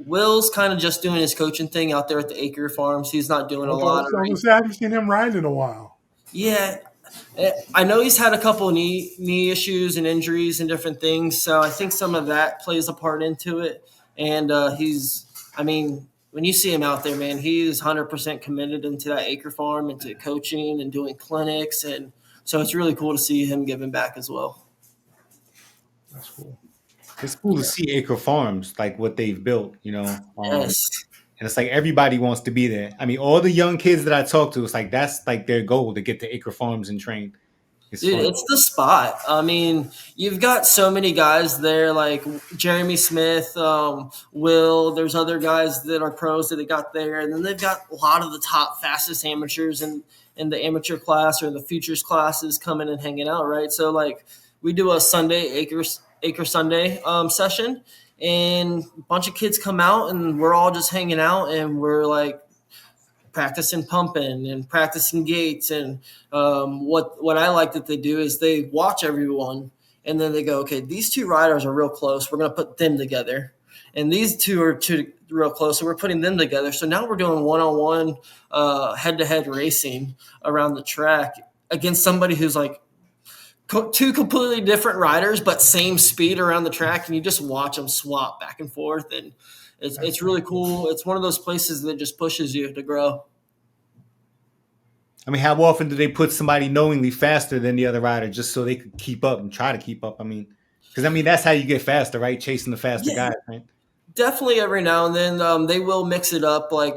Will's kind of just doing his coaching thing out there at the Acre Farms. He's not doing a lot of racing. I haven't seen him riding in a while. Yeah, I know he's had a couple of knee issues and injuries and different things, so I think some of that plays a part into it. And I mean, when you see him out there, man, he is 100% committed into that Acre Farm, into coaching and doing clinics, and so it's really cool to see him giving back as well. That's cool. It's cool to see Acre Farms, like what they've built, you know. Yes. And it's like everybody wants to be there. I mean, all the young kids that I talk to, it's like that's like their goal to get to Acre Farms and train. Dude, it's the spot. I mean, you've got so many guys there, like Jeremy Smith, Will. There's other guys that are pros that they got there, and then they've got a lot of the top fastest amateurs in the amateur class or the futures classes coming and hanging out, right? So like we do a Sunday Acre Sunday session, and a bunch of kids come out, and we're all just hanging out, and we're like practicing pumping and practicing gates. And what I like that they do is they watch everyone and then they go, okay, these two riders are real close. We're going to put them together. And these two are real close, so we're putting them together. So now we're doing one-on-one, head-to-head racing around the track against somebody who's like two completely different riders, but same speed around the track, and you just watch them swap back and forth, and it's really cool. It's one of those places that just pushes you to grow. I mean, how often do they put somebody knowingly faster than the other rider just so they could keep up and try to keep up? I mean, because that's how you get faster, right? Chasing the faster guys, right? Definitely every now and then they will mix it up, like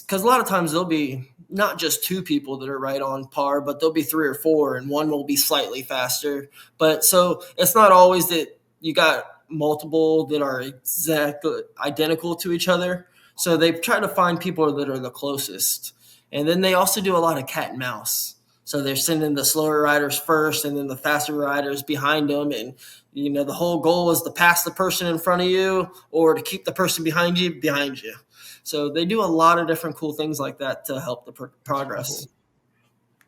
because a lot of times there'll be not just two people that are right on par, but there'll be three or four, and one will be slightly faster. But so it's not always that you got multiple that are exactly identical to each other. So they try to find people that are the closest. And then they also do a lot of cat and mouse. So they're sending the slower riders first and then the faster riders behind them. And, the whole goal is to pass the person in front of you or to keep the person behind you. So they do a lot of different cool things like that to help the progress.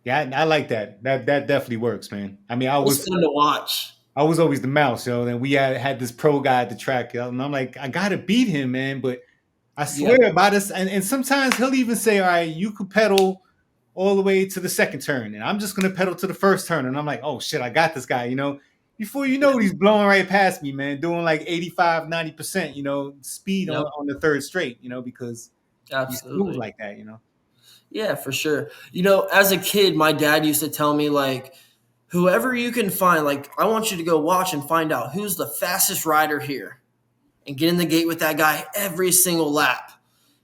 Yeah, I like that. That definitely works, man. I mean, It's fun to watch. I was always the mouse, Then we had this pro guy at the track, and I'm like, I gotta beat him, man. But I swear about this, and sometimes he'll even say, all right, you could pedal all the way to the second turn, and I'm just gonna pedal to the first turn. And I'm like, oh shit, I got this guy, Before you know it, he's blowing right past me, man, doing like 85, 90%, speed on the third straight, because he's smooth like that, Yeah, for sure. As a kid, my dad used to tell me, like, whoever you can find, like, I want you to go watch and find out who's the fastest rider here and get in the gate with that guy every single lap.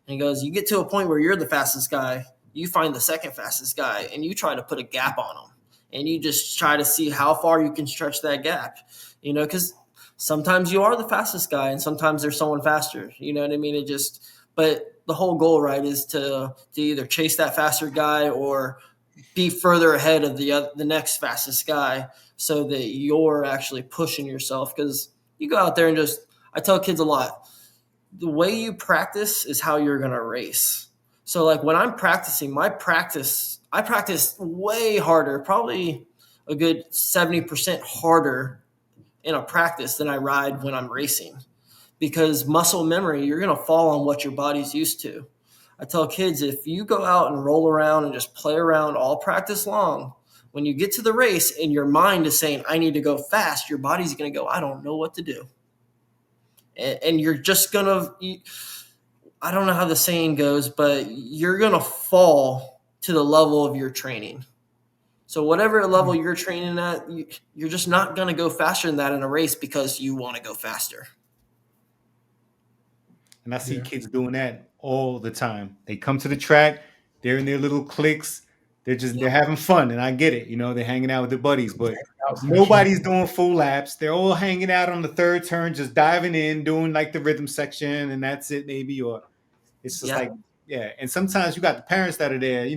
And he goes, you get to a point where you're the fastest guy, you find the second fastest guy, and you try to put a gap on him. And you just try to see how far you can stretch that gap, because sometimes you are the fastest guy and sometimes there's someone faster. You know what I mean? But the whole goal, right, is to either chase that faster guy or be further ahead of the next fastest guy so that you're actually pushing yourself. Because you go out there and I tell kids a lot, the way you practice is how you're going to race. So like when I'm practicing, I practice way harder, probably a good 70% harder in a practice than I ride when I'm racing. Because muscle memory, you're going to fall on what your body's used to. I tell kids, if you go out and roll around and just play around all practice long, when you get to the race and your mind is saying, I need to go fast, your body's going to go, I don't know what to do. And you're just going to, I don't know how the saying goes, but you're going to fall to the level of your training. So whatever level you're training at, you're just not going to go faster than that in a race because you want to go faster. And I see kids doing that all the time. They come to the track, they're in their little cliques, they're having fun, and I get it. They're hanging out with their buddies, but nobody's doing full laps. They're all hanging out on the third turn, just diving in, doing like the rhythm section, and that's it, maybe. Or it's just and sometimes you got the parents that are there,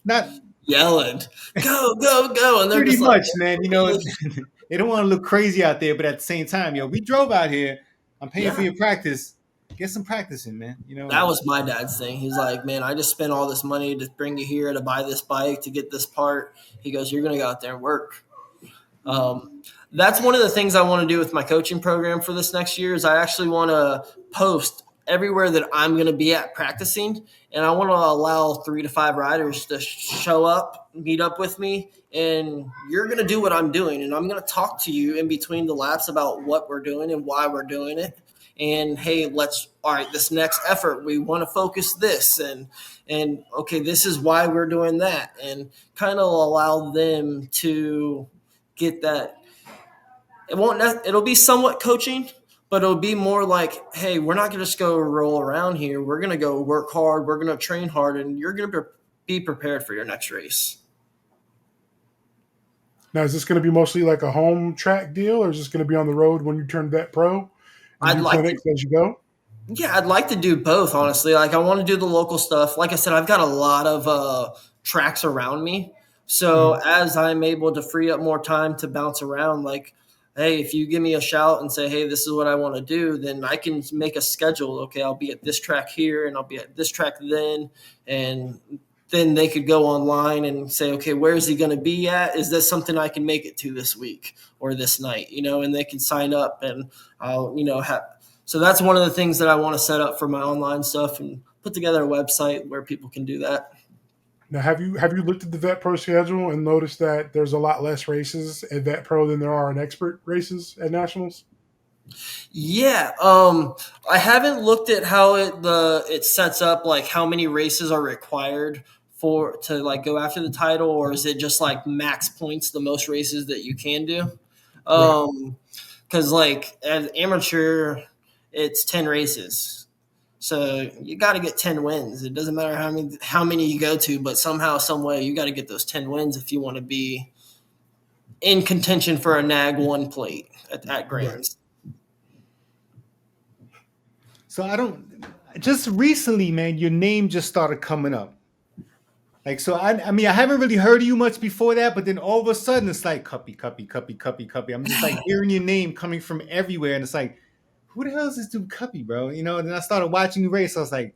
not yelling, go, go, go, and they're pretty just much, man. They don't want to look crazy out there, but at the same time, we drove out here. I'm paying for your practice. Get some practice in, man. That was my dad's thing. He's like, man, I just spent all this money to bring you here to buy this bike, to get this part. He goes, you're going to go out there and work. That's one of the things I want to do with my coaching program for this next year is I actually want to post everywhere that I'm going to be at practicing. And I want to allow 3 to 5 riders to show up, meet up with me, and you're going to do what I'm doing. And I'm going to talk to you in between the laps about what we're doing and why we're doing it. And hey, all right, this next effort, we want to focus this and okay, this is why we're doing that, and kind of allow them to get that. It'll be somewhat coaching, but it'll be more like, hey, we're not going to just go roll around here. We're going to go work hard. We're going to train hard, and you're going to be prepared for your next race. Now, is this going to be mostly like a home track deal, or is this going to be on the road when you turn that pro? I'd like to, as you go. Yeah, I'd like to do both, honestly. Like, I want to do the local stuff. Like I said, I've got a lot of tracks around me. So as I'm able to free up more time to bounce around, like hey, if you give me a shout and say, hey, this is what I want to do, then I can make a schedule. Okay, I'll be at this track here and I'll be at this track then. And then they could go online and say, okay, where is he going to be at? Is this something I can make it to this week or this night? And they can sign up and I'll, have. So that's one of the things that I want to set up for my online stuff and put together a website where people can do that. Now, have you looked at the Vet Pro schedule and noticed that there's a lot less races at Vet Pro than there are in expert races at nationals? Yeah, I haven't looked at how it sets up, like how many races are required to like go after the title, or is it just like max points, the most races that you can do? Right. Because like as amateur, it's 10 races, so you got to get 10 wins. It doesn't matter how many you go to, but somehow, some way, you got to get those 10 wins if you want to be in contention for a NAG 1 plate at Grands. So just recently, man, your name just started coming up. Like, so I mean, I haven't really heard of you much before that, but then all of a sudden it's like Cuppy, Cuppy, Cuppy, Cuppy, Cuppy. I'm just like hearing your name coming from everywhere. And it's like, who the hell is this dude Cuppy, bro? And then I started watching you race. I was like,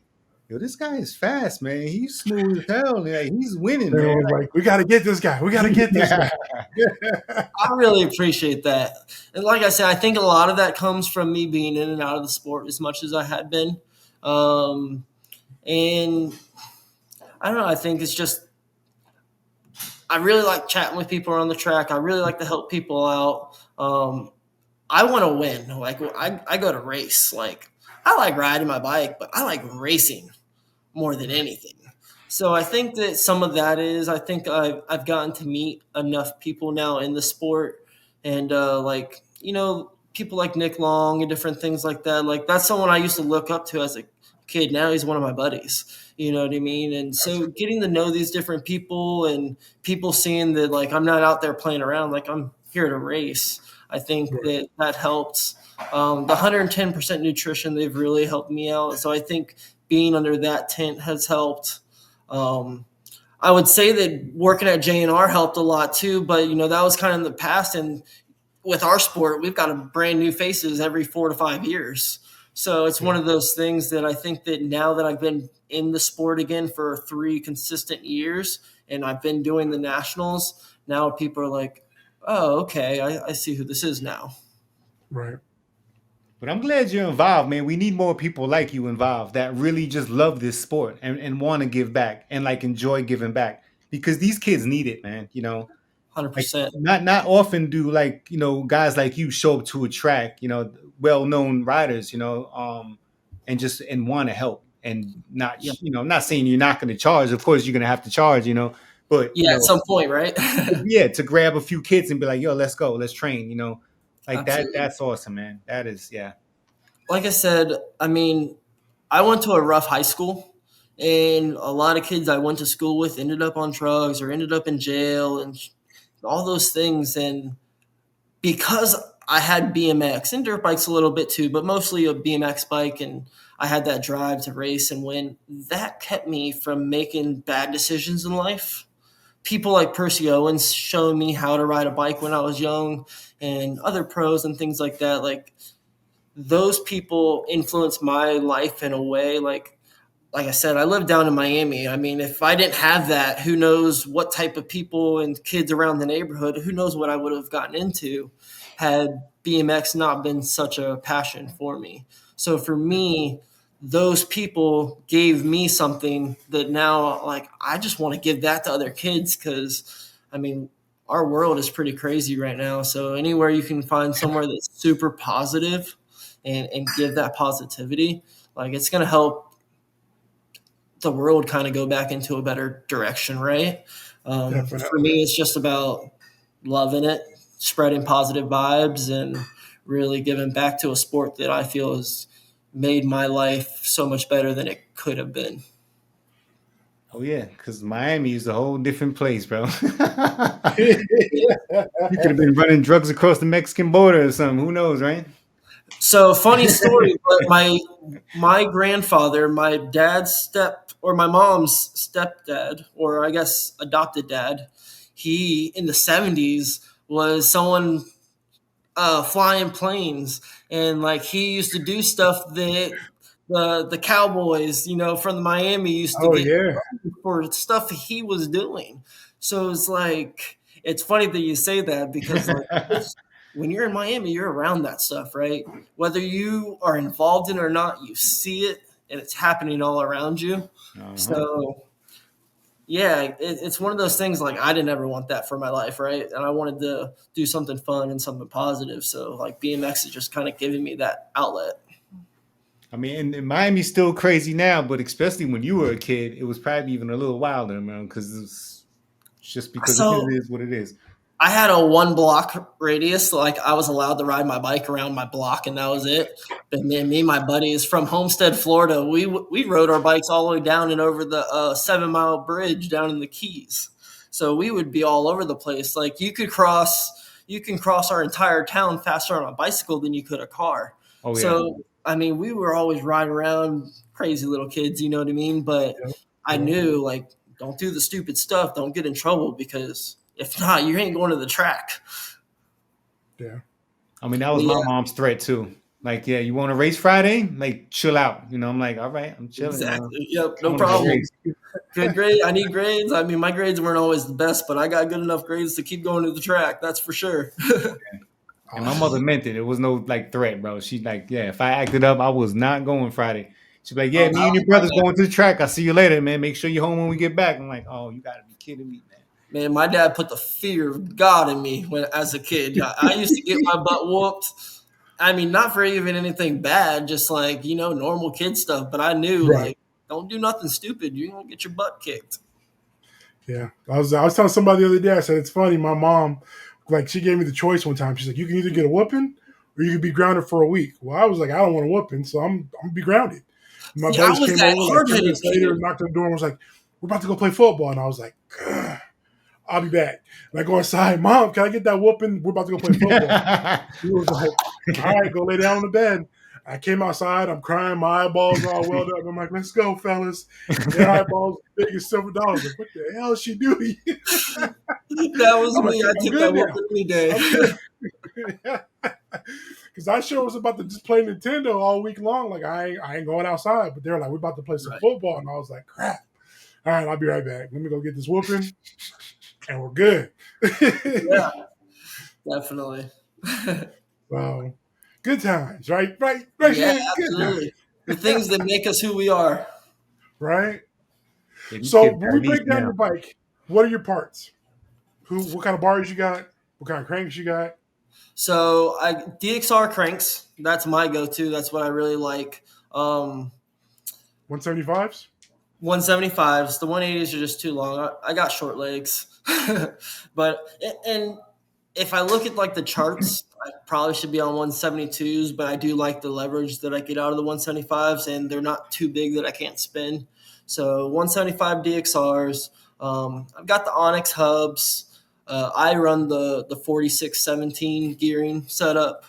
yo, this guy is fast, man. He's smooth as hell. Like, he's winning, They man. were like, we got to get this guy. We got to get this guy. I really appreciate that. And like I said, I think a lot of that comes from me being in and out of the sport as much as I had been. And I don't know, I think it's just, I really like chatting with people on the track. I really like to help people out. I want to win. Like I go to race. Like I like riding my bike, but I like racing more than anything. So I think that some of that is, I think I've gotten to meet enough people now in the sport, and people like Nick Long and different things like that. Like that's someone I used to look up to as a kid. Now he's one of my buddies. You know what I mean? And so getting to know these different people and people seeing that like I'm not out there playing around, like I'm here to race. I think that helps. The 110% nutrition, they've really helped me out. So I think being under that tent has helped. I would say that working at JNR helped a lot too, but that was kind of in the past. And with our sport, we've got a brand new faces every 4 to 5 years. So it's one of those things that I think that now that I've been in the sport again for 3 consistent years and I've been doing the nationals, now people are like, oh, okay, I see who this is now. Right. But I'm glad you're involved, man. We need more people like you involved that really just love this sport and want to give back and like enjoy giving back, because these kids need it, man. 100%. Not often do guys like you show up to a track, well-known riders, and want to help and not, not saying you're not going to charge. Of course, you're going to have to charge, but at some point, right? yeah, to grab a few kids and be like, yo, let's go, let's train, like Absolutely. that's awesome, man. That is, yeah. Like I said, I mean, I went to a rough high school, and a lot of kids I went to school with ended up on drugs or ended up in jail and all those things. And because I had BMX and dirt bikes a little bit too, but mostly a BMX bike, and I had that drive to race and win, that kept me from making bad decisions in life. People like Percy Owens showed me how to ride a bike when I was young, and other pros and things like that. Like those people influenced my life in a way. Like I said, I live down in Miami. I mean, if I didn't have that, who knows what type of people and kids around the neighborhood, who knows what I would have gotten into had BMX not been such a passion for me. So for me, those people gave me something that now, like, I just want to give that to other kids because, I mean, our world is pretty crazy right now. So anywhere you can find somewhere that's super positive and give that positivity, like it's going to help the world kind of go back into a better direction, right? For me, it's just about loving it, spreading positive vibes, and really giving back to a sport that I feel has made my life so much better than it could have been. Oh yeah, because Miami is a whole different place, bro. You could have been running drugs across the Mexican border or something. Who knows, right? So funny story, but my grandfather, my mom's stepdad, or I guess adopted dad, he in the 70s was someone flying planes, and like he used to do stuff that the Cowboys, from Miami used to Oh get yeah, for stuff he was doing. So it's like it's funny that you say that because like when you're in Miami, you're around that stuff, right? Whether you are involved in it or not, you see it and it's happening all around you. Uh-huh. So yeah, it's one of those things like I didn't ever want that for my life, right? And I wanted to do something fun and something positive. So like BMX is just kind of giving me that outlet. I mean, and Miami's still crazy now, but especially when you were a kid, it was probably even a little wilder, man, because it's just because it So is what it is. I had a 1 block radius, so like I was allowed to ride my bike around my block, and that was it. But me and my buddies from Homestead, Florida, we rode our bikes all the way down and over the 7 Mile bridge down in the Keys. So we would be all over the place. Like you can cross our entire town faster on a bicycle than you could a car. Oh yeah. So I mean, we were always riding around, crazy little kids, you know what I mean? But yep, I yep, knew like don't do the stupid stuff, don't get in trouble because if not, you ain't going to the track. yeah. I mean, that was But my yeah, mom's threat too. Like, yeah, you want to race Friday? Like, chill out. I'm like, all right, I'm chilling. exactly. Yep, I no want to go problem. race. Good grade. I need grades. I mean, my grades weren't always the best, but I got good enough grades to keep going to the track. That's for sure. And my Awesome. mother meant it. It was no like threat, bro. She like, yeah, if I acted up, I was not going Friday. She'd be like, Oh, yeah, that me and was your my brother's going to the track. I'll see you later, man. Make sure you're home when we get back. I'm like, oh, you got to be kidding me, man. My dad put the fear of God in me when as a kid. I used to get my butt whooped. I mean, not for even anything bad, just like normal kid stuff. But I knew Right. like, don't do nothing stupid. You're gonna get your butt kicked. Yeah. I was telling somebody the other day. I said it's funny. My mom, like, she gave me the choice one time. She's like, you can either get a whooping or you can be grounded for a week. Well, I was like, I don't want a whooping, so I'm gonna be grounded. My See, I buddies was came that over like hard 10 minutes headed later, kid. knocked on the door, and was like, we're about to go play football, and I was like, "Ugh, I'll be back. And I go inside, Mom, can I get that whooping? We're about to go play football. man. He was like, all right, go lay down on the bed. I came outside. I'm crying. My eyeballs are all welled up. I'm like, let's go, fellas. Their eyeballs big as silver dollars. Like, what the hell is she doing? That was I'm like, me. I I'm took good that now. whooping any day. I'm good. Because I sure was about to just play Nintendo all week long. Like, I ain't going outside. But they're like, we're about to play some Right. football. And I was like, crap. All right, I'll be right back. Let me go get this whooping. And we're good. Yeah, definitely. So, good times, right? Right, Yeah, Shane? Good times. absolutely. The things that make us who we are. Right? Yeah, these So kids when got we these break down now. your bike, what are your parts? What kind of bars you got? What kind of cranks you got? So I DXR cranks. That's my go-to. That's what I really like. 175s? 175s. The 180s are just too long. I got short legs, but and if I look at like the charts, I probably should be on 172s. But I do like the leverage that I get out of the 175s, and they're not too big that I can't spin. So 175 DXRs. I've got the Onyx hubs. I run the 4617 gearing setup.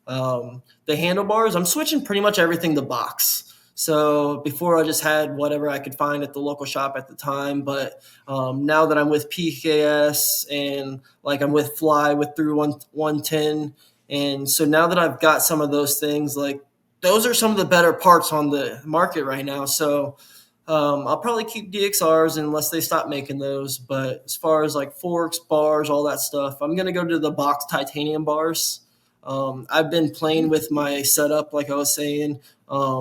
The handlebars, I'm switching pretty much everything to box. So before I just had whatever I could find at the local shop at the time, but now that I'm with PKS and like I'm with Fly with through 110, and so now that I've got some of those things, like those are some of the better parts on the market right now. So I'll probably keep DXRs unless they stop making those. But as far as like forks, bars, all that stuff, I'm gonna go to the box titanium bars. I've been playing with my setup, like I was saying,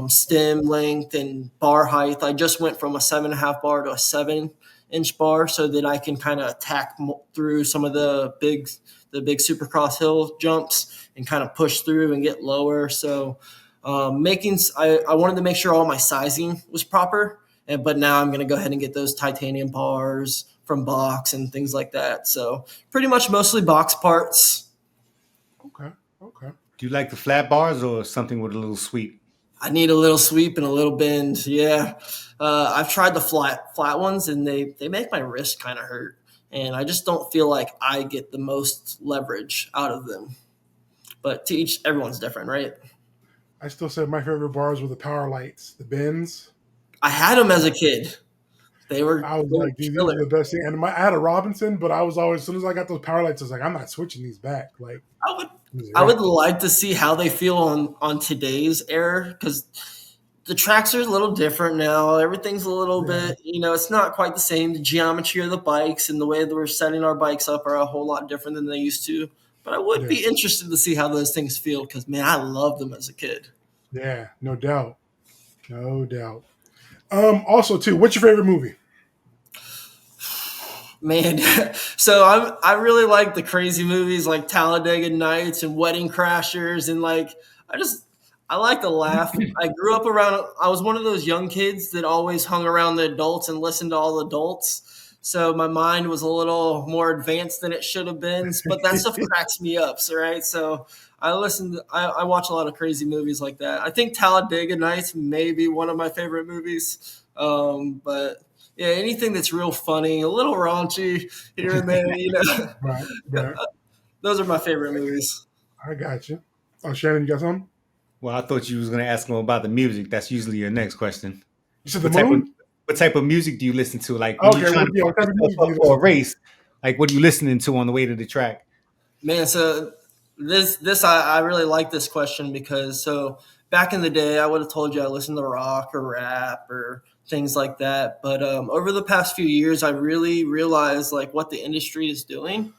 stem length and bar height. I just went from a 7.5 bar to a 7-inch bar so that I can kind of attack through some of the big supercross hill jumps and kind of push through and get lower. So I wanted to make sure all my sizing was proper. But now I'm going to go ahead and get those titanium bars from box and things like that. So pretty much mostly box parts. Okay. Okay. Do you like the flat bars or something with a little sweep? I need a little sweep and a little bend. Yeah, I've tried the flat ones, and they make my wrist kind of hurt, and I just don't feel like I get the most leverage out of them. But to each, everyone's different, right? I still say my favorite bars were the power lights, the bends. I had them as a kid. I was They were like, dude, these killer. are the best thing. And I had a Robinson, but I was always, as soon as I got those power lights, I was like, I'm not switching these back. Like, I Yeah. would like to see how they feel on today's era, because the tracks are a little different now. Everything's a little Yeah. bit, it's not quite the same. The geometry of the bikes and the way that we're setting our bikes up are a whole lot different than they used to. But I would Yeah. be interested to see how those things feel, because man, I loved them as a kid. Yeah. No doubt. No doubt. Also, too, what's your favorite movie? Man, so I really like the crazy movies like Talladega Nights and Wedding Crashers, and like I just I like to laugh. I grew up around. I was one of those young kids that always hung around the adults and listened to all the adults. So my mind was a little more advanced than it should have been, but that stuff cracks me up. So right, so I watch a lot of crazy movies like that. I think Talladega Nights may be one of my favorite movies. But yeah, anything that's real funny, a little raunchy here and there, Right. Right. those are my favorite movies. I got you. Oh, Shannon, you got something? Well, I thought you was gonna ask him about the music. That's usually your next question. You said the What type of moon? what type of music do you listen to? Like when you're Okay. trying to What pump type of yourself music do up you for listen a to? race, like what are you listening to on the way to the track? Man, so this I really like this question, because so back in the day I would have told you I listened to rock or rap or things like that. But over the past few years, I really realized like what the industry is doing,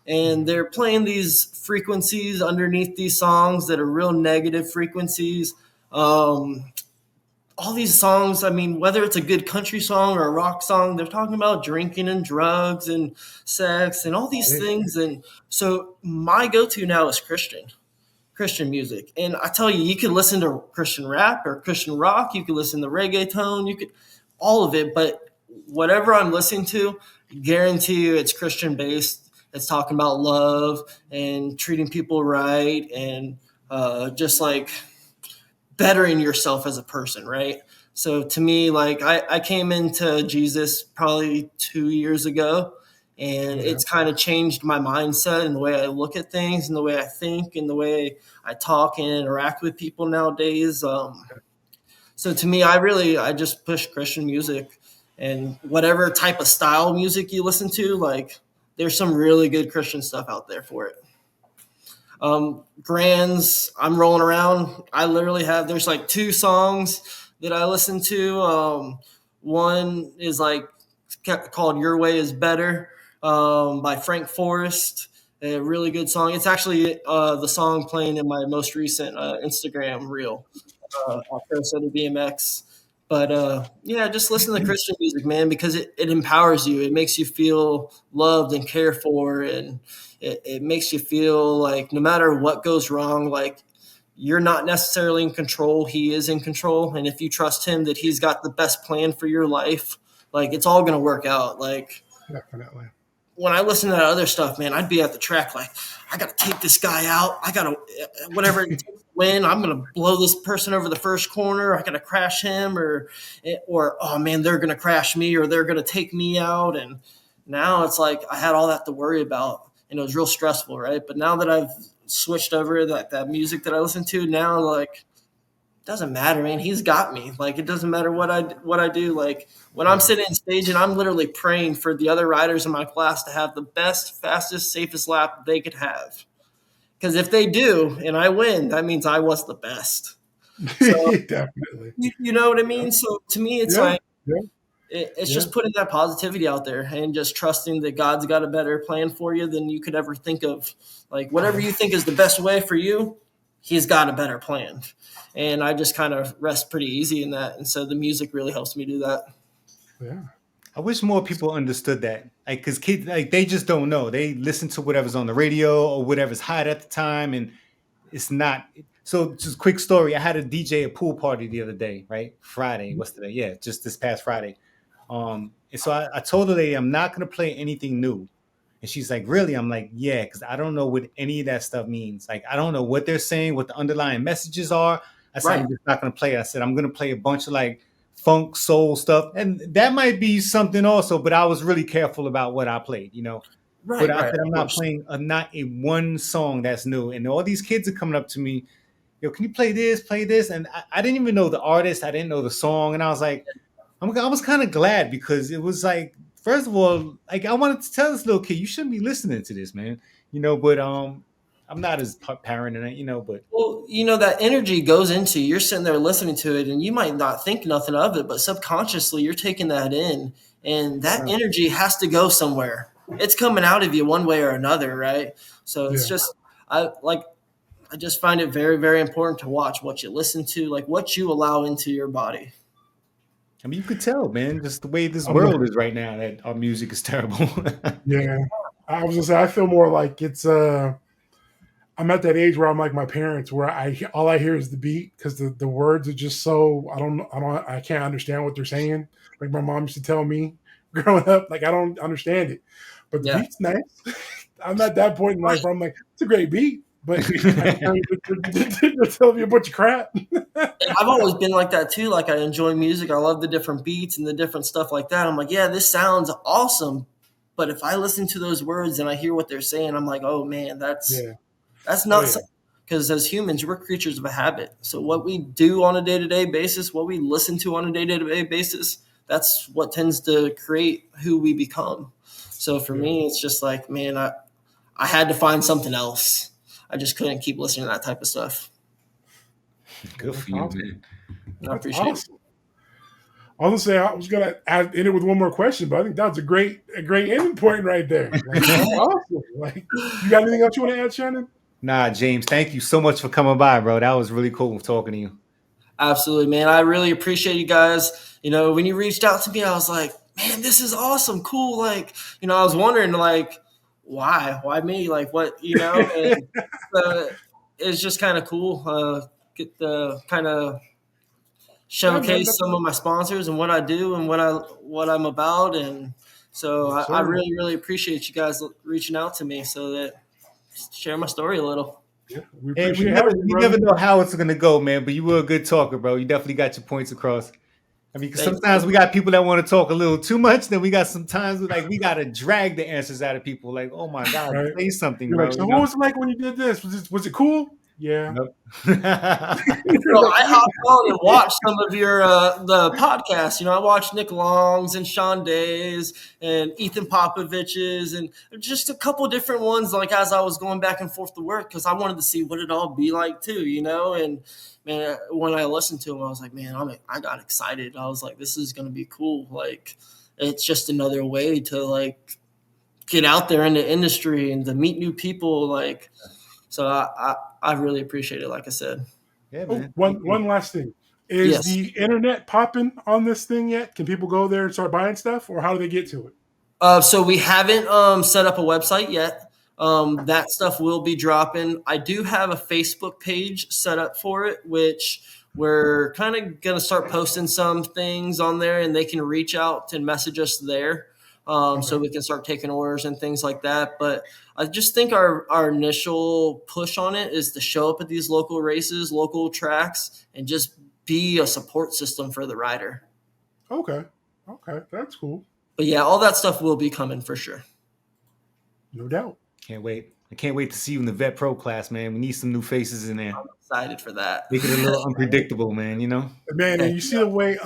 and they're playing these frequencies underneath these songs that are real negative frequencies. Um, all these songs, I mean, whether it's a good country song or a rock song, they're talking about drinking and drugs and sex and all these Right. things. And so my go-to now is Christian music. And I tell you, you could listen to Christian rap or Christian rock, you could listen to reggaeton, you could all of it, but whatever I'm listening to, guarantee you it's Christian based. It's talking about love and treating people right, and just like bettering yourself as a person, right? So to me, like I came into Jesus probably 2 years ago, and Yeah. it's kind of changed my mindset and the way I look at things and the way I think and the way I talk and interact with people nowadays. So to me, I just push Christian music, and whatever type of style music you listen to, like there's some really good Christian stuff out there for it. Grands, I'm rolling around. I literally have, there's like two songs that I listen to. One is like called Your Way is Better, by Frank Forrest. A really good song. It's actually the song playing in my most recent Instagram reel, off USA BMX. But yeah, just listen to Christian music, man, because it empowers you. It makes you feel loved and cared for, and it makes you feel like no matter what goes wrong, like you're not necessarily in control. He is in control. And if you trust him that he's got the best plan for your life, like it's all going to work out. Like Definitely. when I listen to that other stuff, man, I'd be at the track like, I got to take this guy out. I got to, whatever it takes to win, I'm going to blow this person over the first corner. I got to crash him, or, oh man, they're going to crash me, or they're going to take me out. And now it's like, I had all that to worry about, and it was real stressful. Right. But now that I've switched over that music that I listen to now, like, doesn't matter, man. He's got me. Like it doesn't matter what I do. Like when I'm Yeah. sitting in stage and I'm literally praying for the other riders in my class to have the best, fastest, safest lap they could have. Because if they do and I win, that means I was the best. So Definitely. you know what I Yeah. mean? So to me, it's Yeah. like Yeah. it's Yeah. just putting that positivity out there and just trusting that God's got a better plan for you than you could ever think of. Like whatever you think is the best way for you, He's got a better plan. And I just kind of rest pretty easy in that. And so the music really helps me do that. Yeah. I wish more people understood that. Like, cause kids, like they just don't know. They listen to whatever's on the radio or whatever's hot at the time, and it's not. So, just quick story. I had a DJ a pool party the other day, right? Friday. What's today? Yeah, just this past Friday. And so I told her, lady, I'm not gonna play anything new. And she's like, really? I'm like, yeah, because I don't know what any of that stuff means. Like, I don't know what they're saying, what the underlying messages are. I said, Right. I'm just not going to play it. I said, I'm going to play a bunch of like funk, soul stuff. And that might be something also, but I was really careful about what I played, you know. But Right. I Right. said, I'm Of not course. playing not a one song that's new. And all these kids are coming up to me, yo, can you play this, play this? And I didn't even know the artist. I didn't know the song. And I was like, I was kind of glad because it was like, first of all, like I wanted to tell this little kid, you shouldn't be listening to this, man. You know, but I'm not as parent in it, you know, but Well, that energy goes into you're sitting there listening to it, and you might not think nothing of it, but subconsciously you're taking that in, and that yeah. energy has to go somewhere. It's coming out of you one way or another, right? So it's Yeah. just I just find it very, very important to watch what you listen to, like what you allow into your body. I mean, you could tell, man, just the way this I'm like, world is right now that our music is terrible. yeah. I was gonna say I feel more like it's I'm at that age where I'm like my parents, where all I hear is the beat because the words are just so I can't understand what they're saying. Like my mom used to tell me growing up, like I don't understand it, but the Yeah. beat's nice. I'm at that point in life where I'm like, it's a great beat, but I can tell you they're telling me a bunch of crap. And I've always been like that too. Like I enjoy music. I love the different beats and the different stuff like that. I'm like, yeah, this sounds awesome. But if I listen to those words and I hear what they're saying, I'm like, oh man, that's Yeah. that's Oh not yeah. because as humans, we're creatures of a habit. So what we do on a day-to-day basis, what we listen to on a day-to-day basis, that's what tends to create who we become. So for Yeah. me, it's just like, man, I had to find something else. I just couldn't keep listening to that type of stuff. Good That's for you, awesome. man. I That's appreciate it. awesome. I was gonna say I was gonna end it with one more question, but I think that's a great ending point right there. Like that's awesome. Like you got anything else you want to add, Shannon? Nah, James, thank you so much for coming by, bro. That was really cool talking to you. Absolutely, man. I really appreciate you guys. When you reached out to me, I was like, man, this is awesome, cool. Like, I was wondering, like, why me? Like, what, and uh, it's just kind of cool. Get the kind of Yeah, man. showcase some of my sponsors and what I do and what I'm about, and so Yes, I sir. really, really appreciate you guys reaching out to me so that share my story a little. Yeah, we And we appreciate never having you, we brother. never know how it's gonna go, man. But you were a good talker, bro. You definitely got your points across. I mean, because Thank sometimes you. we got people that want to talk a little too much. Then we got some times like we gotta drag the answers out of people. Like, oh my god, Right? say something, You're like, bro. so what was it like when you did this? Was it cool? Yeah. Nope. So I hopped on and watched some of your the podcasts. I watched Nick Long's and Sean Day's and Ethan Popovich's and just a couple different ones. Like as I was going back and forth to work, because I wanted to see what it all be like too. And man, when I listened to them, I was like, man, I got excited. I was like, this is gonna be cool. Like it's just another way to like get out there in the industry and to meet new people. Like so, I really appreciate it. Like I said. Yeah, Oh, man. Thank you. one last thing. Is Yes. the internet popping on this thing yet? Can people go there and start buying stuff, or how do they get to it? So we haven't set up a website yet. That stuff will be dropping. I do have a Facebook page set up for it, which we're kind of going to start posting some things on there, and they can reach out and message us there. So we can start taking orders and things like that. But I just think our initial push on it is to show up at these local races, local tracks, and just be a support system for the rider. Okay. Okay. That's cool. But yeah, all that stuff will be coming for sure. No doubt. Can't wait. I can't wait to see you in the Vet Pro class, man. We need some new faces in there. I'm excited for that. Make it a little unpredictable, man. You know. Man, and you see the way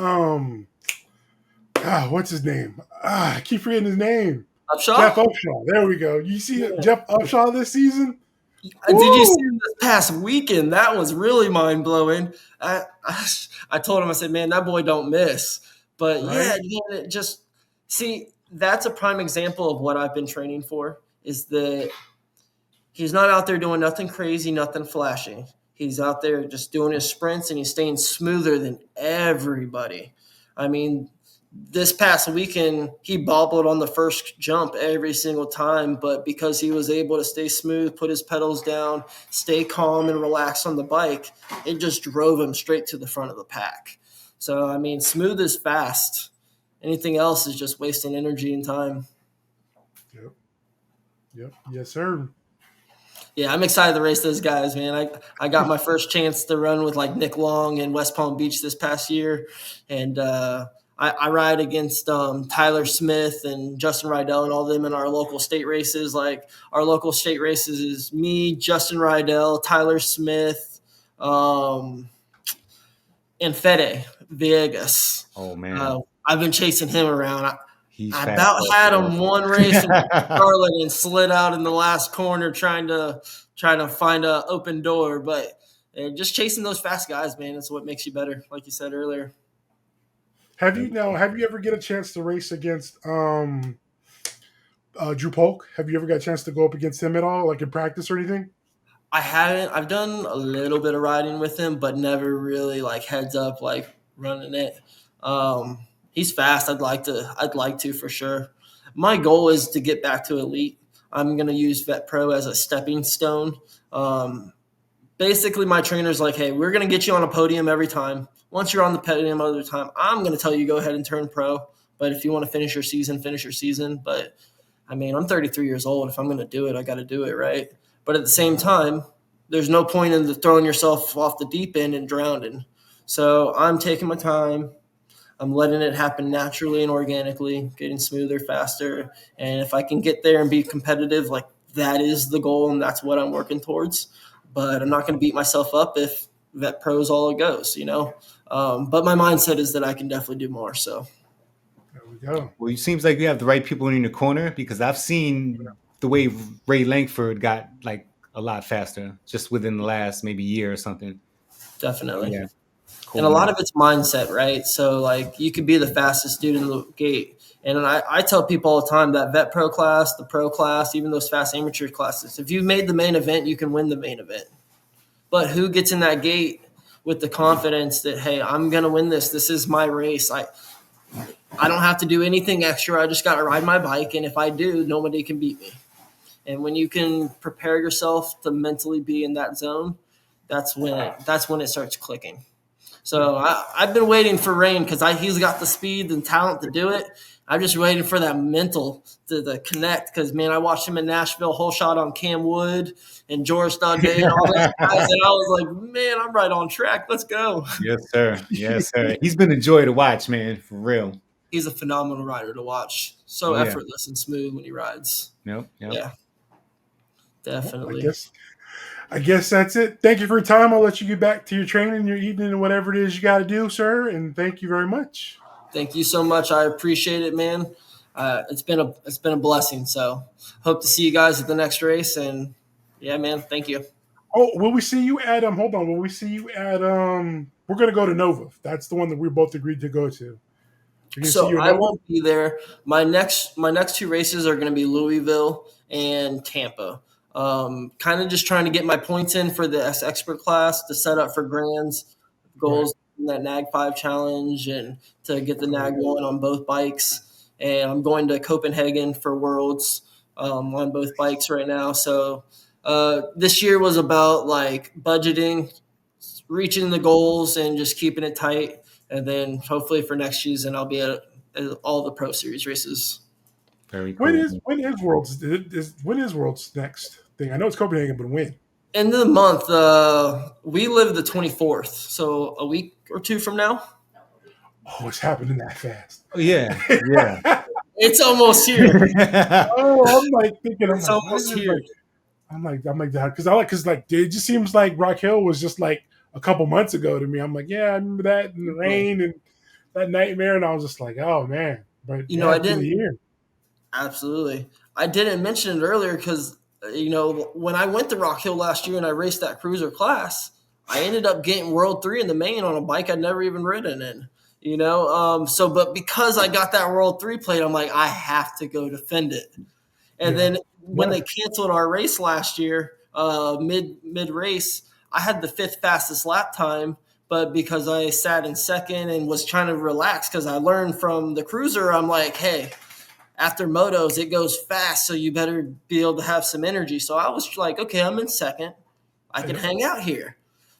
what's his name? I keep forgetting his name. Upshaw? Jeff Upshaw. There we go. You see Jeff Upshaw this season? Did you see him this past weekend? That was really mind blowing. I told him, I said, man, that boy don't miss. But Right? yeah, just see, that's a prime example of what I've been training for is that he's not out there doing nothing crazy, nothing flashy. He's out there just doing his sprints and he's staying smoother than everybody. I mean, this past weekend, he bobbled on the first jump every single time, but because he was able to stay smooth, put his pedals down, stay calm and relaxed on the bike, it just drove him straight to the front of the pack. So, I mean, smooth is fast. Anything else is just wasting energy and time. Yep. Yes, sir. Yeah, I'm excited to race those guys, man. I got my first chance to run with like Nick Long in West Palm Beach this past year, and I ride against Tyler Smith and Justin Rydell and all them in our local state races. Like our local state races is me, Justin Rydell, Tyler Smith, and Fede Villegas. Oh man. I've been chasing him around. He's I fast. about had him one race in Charlotte and slid out in the last corner trying to find a open door. But just chasing those fast guys, man, is what makes you better, like you said earlier. Have you ever get a chance to race against Drew Polk? Have you ever got a chance to go up against him at all, like in practice or anything? I haven't. I've done a little bit of riding with him, but never really like heads up, like running it. He's fast. I'd like to for sure. My goal is to get back to elite. I'm gonna use Vet Pro as a stepping stone. Basically, my trainer's like, "Hey, we're gonna get you on a podium every time. Once you're on the podium, other time, I'm gonna tell you go ahead and turn pro. But if you want to finish your season, finish your season. But I mean, I'm 33 years old. If I'm gonna do it, I got to do it right. But at the same time, there's no point in throwing yourself off the deep end and drowning. So I'm taking my time. I'm letting it happen naturally and organically, getting smoother, faster. And if I can get there and be competitive, like that is the goal and that's what I'm working towards. But I'm not going to beat myself up if Vet Pro is all it goes, you know. But my mindset is that I can definitely do more. So There we go. Well, it seems like you have the right people in your corner because I've seen the way Ray Langford got like a lot faster just within the last maybe year or something. definitely. Yeah. Cool, And a lot man. of it's mindset, right? So like you could be the fastest dude in the gate. And I tell people all the time that Vet Pro class, the pro class, even those fast amateur classes, if you've made the main event, you can win the main event. But who gets in that gate with the confidence that, hey, I'm going to win this. This is my race. I don't have to do anything extra. I just got to ride my bike. And if I do, nobody can beat me. And when you can prepare yourself to mentally be in that zone, that's when it starts clicking. So I've been waiting for Rain because he's got the speed and talent to do it. I'm just waiting for that mental to connect because, man, I watched him in Nashville, whole shot on Cam Wood and George Daudet and all those guys, and I was like, man, I'm right on track. Let's go. Yes, sir. Yes, sir. He's been a joy to watch, man, for real. He's a phenomenal rider to watch. So Yeah. effortless and smooth when he rides. Yep. Yeah, definitely. I guess that's it. Thank you for your time. I'll let you get back to your training, your evening, and whatever it is you got to do, sir. And thank you very much. Thank you so much. I appreciate it, man. It's been a blessing. So hope to see you guys at the next race. And yeah, man, thank you. Oh, will we see you at hold on, will we see you at we're gonna go to Nova. That's the one that we both agreed to go to. So I won't be there. My next two races are going to be Louisville and Tampa. Kind of just trying to get my points in for the expert class to set up for grands goals in that NAG 5 challenge and to get the NAG 1 on both bikes. And I'm going to Copenhagen for Worlds on both bikes right now. So this year was about like budgeting, reaching the goals, and just keeping it tight. And then hopefully for next season, I'll be at all the Pro Series races. Very cool. When is Worlds next thing? I know it's Copenhagen, but when? End of the month, we live the 24th, so a week or two from now. Oh, it's happening that fast. Oh, yeah. Yeah. It's almost here. I'm like thinking, It's almost here. I'm like that because it just seems like Rock Hill was just like a couple months ago to me. I'm like, yeah, I remember that and the rain and that nightmare, and I was just like, oh man. But I didn't. Absolutely, I didn't mention it earlier because when I went to Rock Hill last year and I raced that cruiser class, I ended up getting World 3 in the main on a bike I'd never even ridden in. But because I got that World 3 plate, I'm like, I have to go defend it. And then when they canceled our race last year, mid race, I had the 5th fastest lap time, but because I sat in second and was trying to relax because I learned from the cruiser, I'm like, hey, after motos, it goes fast, so you better be able to have some energy. So I was like, okay, I'm in second. I can hang out here.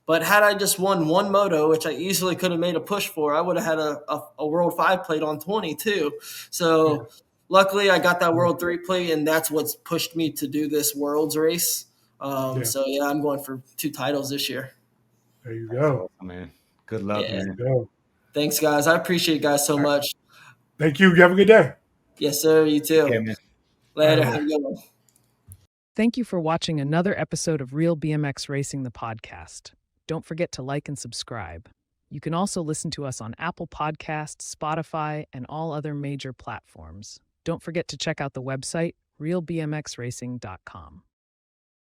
But had I just won one moto, which I easily could have made a push for, I would have had a World 5 plate on 20 too. So luckily I got that World 3 plate, and that's what's pushed me to do this Worlds race. So, I'm going for 2 titles this year. There you go. Oh, man. Good luck, man. Thanks, guys. I appreciate you guys so much. Thank you. You have a good day. Yes, sir. You too. Okay, man. Later. Have a good one. Thank you for watching another episode of Real BMX Racing, the podcast. Don't forget to like and subscribe. You can also listen to us on Apple Podcasts, Spotify, and all other major platforms. Don't forget to check out the website, realbmxracing.com.